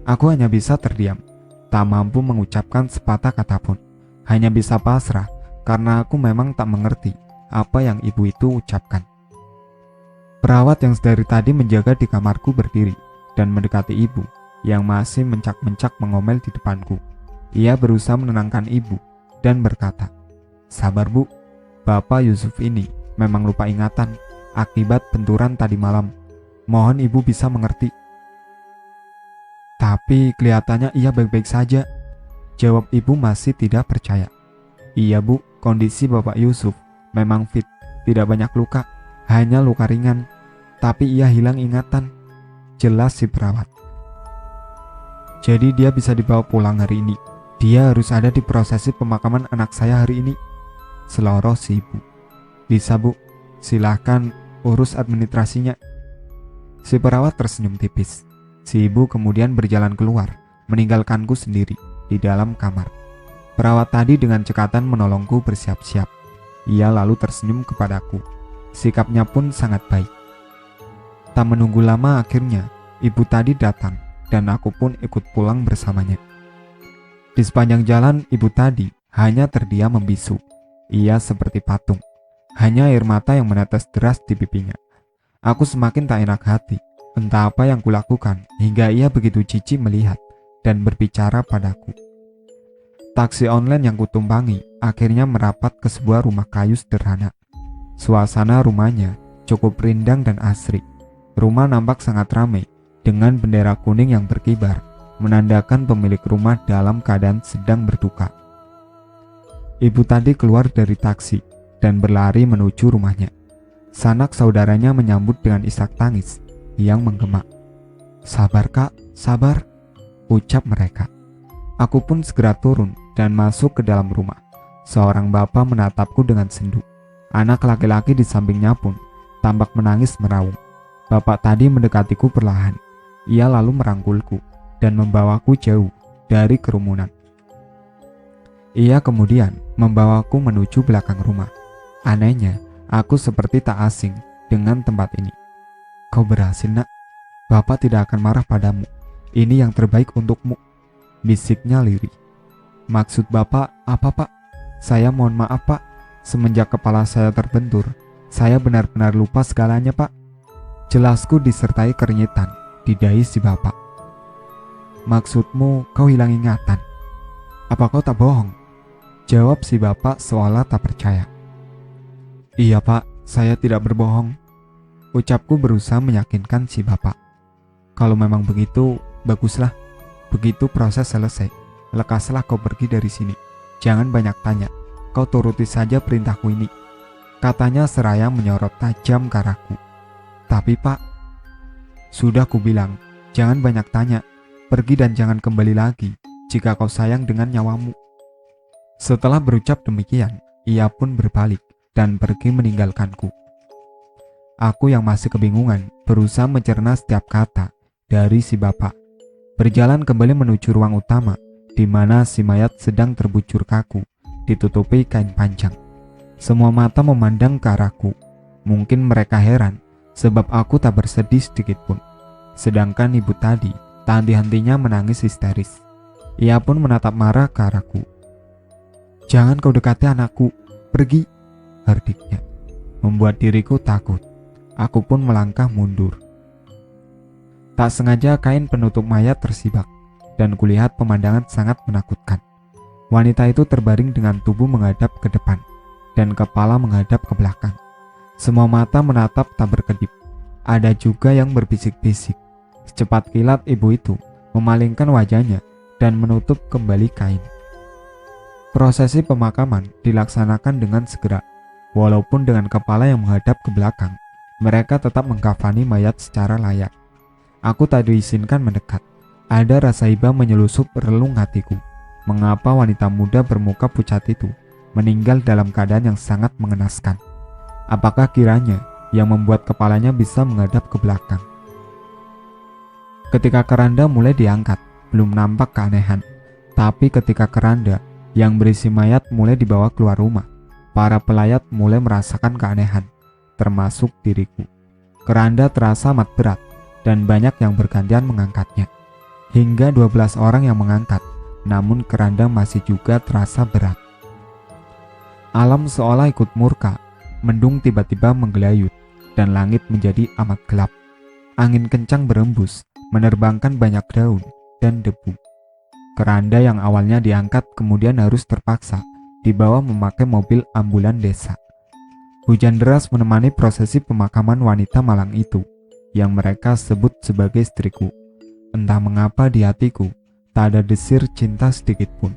Aku hanya bisa terdiam, tak mampu mengucapkan sepatah kata pun. Hanya bisa pasrah, karena aku memang tak mengerti apa yang ibu itu ucapkan. Perawat yang sedari tadi menjaga di kamarku berdiri dan mendekati ibu yang masih mencak-mencak mengomel di depanku. Ia berusaha menenangkan ibu dan berkata, "Sabar bu, Bapak Yusuf ini memang lupa ingatan akibat benturan tadi malam. Mohon ibu bisa mengerti." Tapi kelihatannya ia baik-baik saja, jawab ibu masih tidak percaya. Iya bu, kondisi Bapak Yusuf memang fit, tidak banyak luka. Hanya luka ringan, tapi ia hilang ingatan, jelas si perawat. Jadi dia bisa dibawa pulang hari ini. Dia harus ada di prosesi pemakaman anak saya hari ini, seloroh si ibu. Bisa bu, silahkan urus administrasinya. Si perawat tersenyum tipis. Si ibu kemudian berjalan keluar, meninggalkanku sendiri di dalam kamar. Perawat tadi dengan cekatan menolongku bersiap-siap. Ia lalu tersenyum kepadaku. Sikapnya pun sangat baik. Tak menunggu lama akhirnya ibu tadi datang dan aku pun ikut pulang bersamanya. Di sepanjang jalan ibu tadi hanya terdiam membisu. Ia seperti patung. Hanya air mata yang menetes deras di pipinya. Aku semakin tak enak hati. Entah apa yang kulakukan hingga ia begitu jijik melihat dan berbicara padaku. Taksi online yang kutumpangi akhirnya merapat ke sebuah rumah kayu sederhana. Suasana rumahnya cukup rindang dan asri. Rumah nampak sangat ramai dengan bendera kuning yang berkibar, menandakan pemilik rumah dalam keadaan sedang berduka. Ibu tadi keluar dari taksi dan berlari menuju rumahnya. Sanak saudaranya menyambut dengan isak tangis yang menggema. "Sabar kak, sabar," ucap mereka. Aku pun segera turun dan masuk ke dalam rumah. Seorang bapak menatapku dengan sendu. Anak laki-laki di sampingnya pun tampak menangis meraung. Bapak tadi mendekatiku perlahan. Ia lalu merangkulku dan membawaku jauh dari kerumunan. Ia kemudian membawaku menuju belakang rumah. Anehnya, aku seperti tak asing dengan tempat ini. "Kau berhasil, nak. Bapak tidak akan marah padamu. Ini yang terbaik untukmu," bisiknya lirih. "Maksud bapak apa, Pak? Saya mohon maaf, Pak. Semenjak kepala saya terbentur, saya benar-benar lupa segalanya, Pak," jelasku disertai keringitan di dahi si bapak. "Maksudmu kau hilang ingatan? Apa kau tak bohong?" jawab si bapak seolah tak percaya. "Iya, Pak, saya tidak berbohong," ucapku berusaha meyakinkan si bapak. "Kalau memang begitu, baguslah. Begitu proses selesai, lekaslah kau pergi dari sini. Jangan banyak tanya, kau turuti saja perintahku ini," katanya seraya menyorot tajam ke arahku. "Tapi Pak," "Sudah kubilang, jangan banyak tanya. Pergi dan jangan kembali lagi jika kau sayang dengan nyawamu." Setelah berucap demikian, ia pun berbalik dan pergi meninggalkanku. Aku yang masih kebingungan berusaha mencerna setiap kata dari si bapak. Berjalan kembali menuju ruang utama, di mana si mayat sedang terbujur kaku, ditutupi kain panjang. Semua mata memandang ke arahku. Mungkin mereka heran, sebab aku tak bersedih sedikit pun. Sedangkan ibu tadi tak henti-hentinya menangis histeris. Ia pun menatap marah ke arahku. "Jangan kau dekati anakku, pergi," herdiknya. Membuat diriku takut. Aku pun melangkah mundur. Tak sengaja kain penutup mayat tersibak, dan kulihat pemandangan sangat menakutkan. Wanita itu terbaring dengan tubuh menghadap ke depan, dan kepala menghadap ke belakang. Semua mata menatap tak berkedip. Ada juga yang berbisik-bisik. Secepat kilat ibu itu memalingkan wajahnya dan menutup kembali kain. Prosesi pemakaman dilaksanakan dengan segera. Walaupun dengan kepala yang menghadap ke belakang, mereka tetap mengkafani mayat secara layak. Aku tak diizinkan mendekat. Ada rasa iba menyelusup relung hatiku. Mengapa wanita muda bermuka pucat itu meninggal dalam keadaan yang sangat mengenaskan? Apakah kiranya yang membuat kepalanya bisa menghadap ke belakang? Ketika keranda mulai diangkat, belum nampak keanehan. Tapi ketika keranda yang berisi mayat mulai dibawa keluar rumah, para pelayat mulai merasakan keanehan, termasuk diriku. Keranda terasa amat berat dan banyak yang bergantian mengangkatnya. Hingga 12 orang yang mengangkat, namun keranda masih juga terasa berat. Alam seolah ikut murka, mendung tiba-tiba menggelayut dan langit menjadi amat gelap. Angin kencang berembus, menerbangkan banyak daun dan debu. Keranda yang awalnya diangkat kemudian harus terpaksa dibawa memakai mobil ambulan desa. Hujan deras menemani prosesi pemakaman wanita malang itu, yang mereka sebut sebagai istriku. Entah mengapa di hatiku tak ada desir cinta sedikit pun.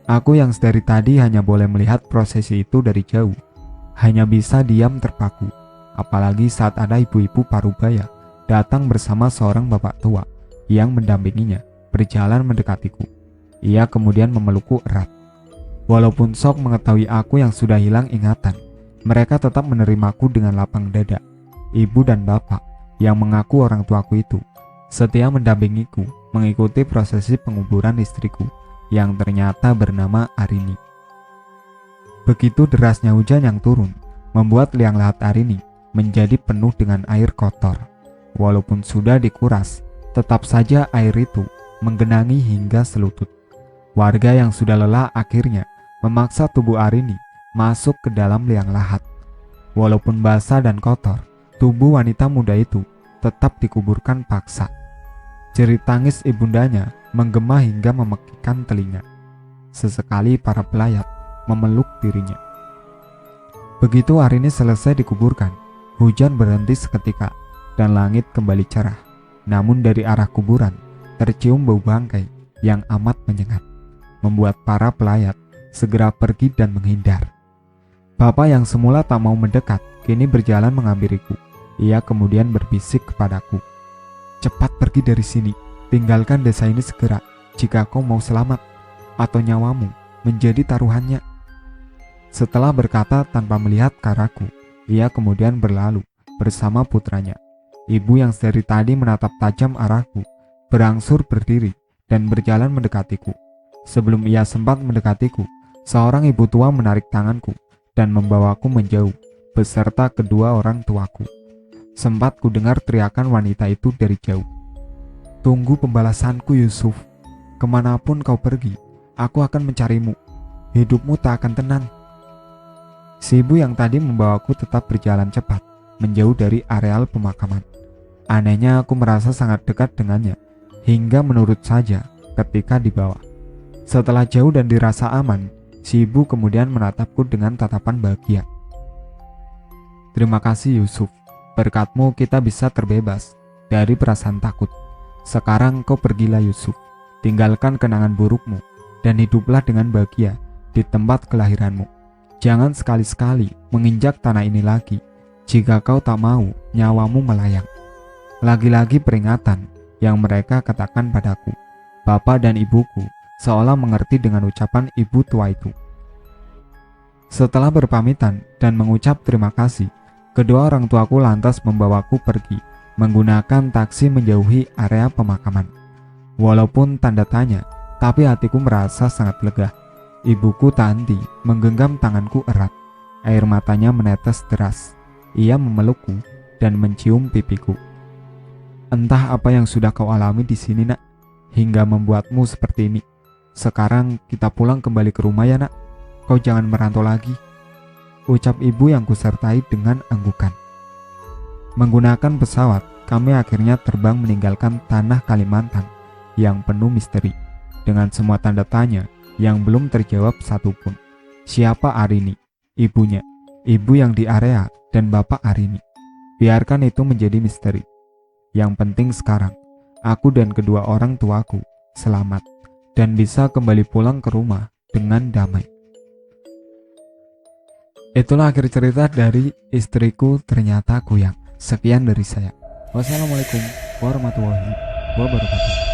Aku yang sedari tadi hanya boleh melihat prosesi itu dari jauh, hanya bisa diam terpaku. Apalagi saat ada ibu-ibu parubaya datang bersama seorang bapak tua yang mendampinginya berjalan mendekatiku. Ia kemudian memelukku erat. Walaupun sok mengetahui aku yang sudah hilang ingatan, mereka tetap menerimaku dengan lapang dada. Ibu dan bapak yang mengaku orang tuaku itu setia mendampingiku mengikuti prosesi penguburan istriku yang ternyata bernama Arini. Begitu derasnya hujan yang turun membuat liang lahat Arini menjadi penuh dengan air kotor. Walaupun sudah dikuras, tetap saja air itu menggenangi hingga selutut. Warga yang sudah lelah akhirnya memaksa tubuh Arini masuk ke dalam liang lahat. Walaupun basah dan kotor, tubuh wanita muda itu tetap dikuburkan paksa. Jerit tangis ibundanya menggema hingga memekikkan telinga. sesekali para pelayat memeluk dirinya. Begitu Arini selesai dikuburkan, hujan berhenti seketika dan langit kembali cerah. Namun dari arah kuburan tercium bau bangkai yang amat menyengat, membuat para pelayat segera pergi dan menghindar. Bapak yang semula tak mau mendekat, kini berjalan menghampiriku. Ia kemudian berbisik kepadaku, "Cepat pergi dari sini, tinggalkan desa ini segera jika kau mau selamat, atau nyawamu menjadi taruhannya." Setelah berkata tanpa melihat ke arahku, ia kemudian berlalu bersama putranya. Ibu yang dari tadi menatap tajam arahku berangsur berdiri dan berjalan mendekatiku. Sebelum ia sempat mendekatiku, seorang ibu tua menarik tanganku dan membawaku menjauh beserta kedua orang tuaku. Sempat ku dengar teriakan wanita itu dari jauh, "Tunggu pembalasanku, Yusuf. Kemanapun kau pergi, aku akan mencarimu. Hidupmu tak akan tenang." Si ibu yang tadi membawaku tetap berjalan cepat, menjauh dari areal pemakaman. Anehnya aku merasa sangat dekat dengannya, hingga menurut saja ketika dibawa. Setelah jauh dan dirasa aman, si ibu kemudian menatapku dengan tatapan bahagia. "Terima kasih Yusuf, berkatmu kita bisa terbebas dari perasaan takut. Sekarang kau pergilah Yusuf, tinggalkan kenangan burukmu, dan hiduplah dengan bahagia di tempat kelahiranmu. Jangan sekali-sekali menginjak tanah ini lagi, jika kau tak mau nyawamu melayang." Lagi-lagi peringatan yang mereka katakan padaku. Bapak dan ibuku seolah mengerti dengan ucapan ibu tua itu. Setelah berpamitan dan mengucap terima kasih, kedua orang tuaku lantas membawaku pergi menggunakan taksi menjauhi area pemakaman. Walaupun tanda tanya, tapi hatiku merasa sangat lega. Ibuku tak henti menggenggam tanganku erat. Air matanya menetes deras. Ia memelukku dan mencium pipiku. "Entah apa yang sudah kau alami di sini, Nak, hingga membuatmu seperti ini. Sekarang kita pulang kembali ke rumah ya, Nak. Kau jangan merantau lagi," ucap ibu yang kusertai dengan anggukan. Menggunakan pesawat, kami akhirnya terbang meninggalkan tanah Kalimantan yang penuh misteri, dengan semua tanda tanya yang belum terjawab satupun. Siapa Arini? Ibunya, ibu yang di area, dan bapak Arini. Biarkan itu menjadi misteri. Yang penting sekarang, aku dan kedua orang tuaku selamat dan bisa kembali pulang ke rumah dengan damai. Itulah akhir cerita dari Istriku Ternyata Kuyang. Sekian dari saya. Wassalamualaikum warahmatullahi wabarakatuh.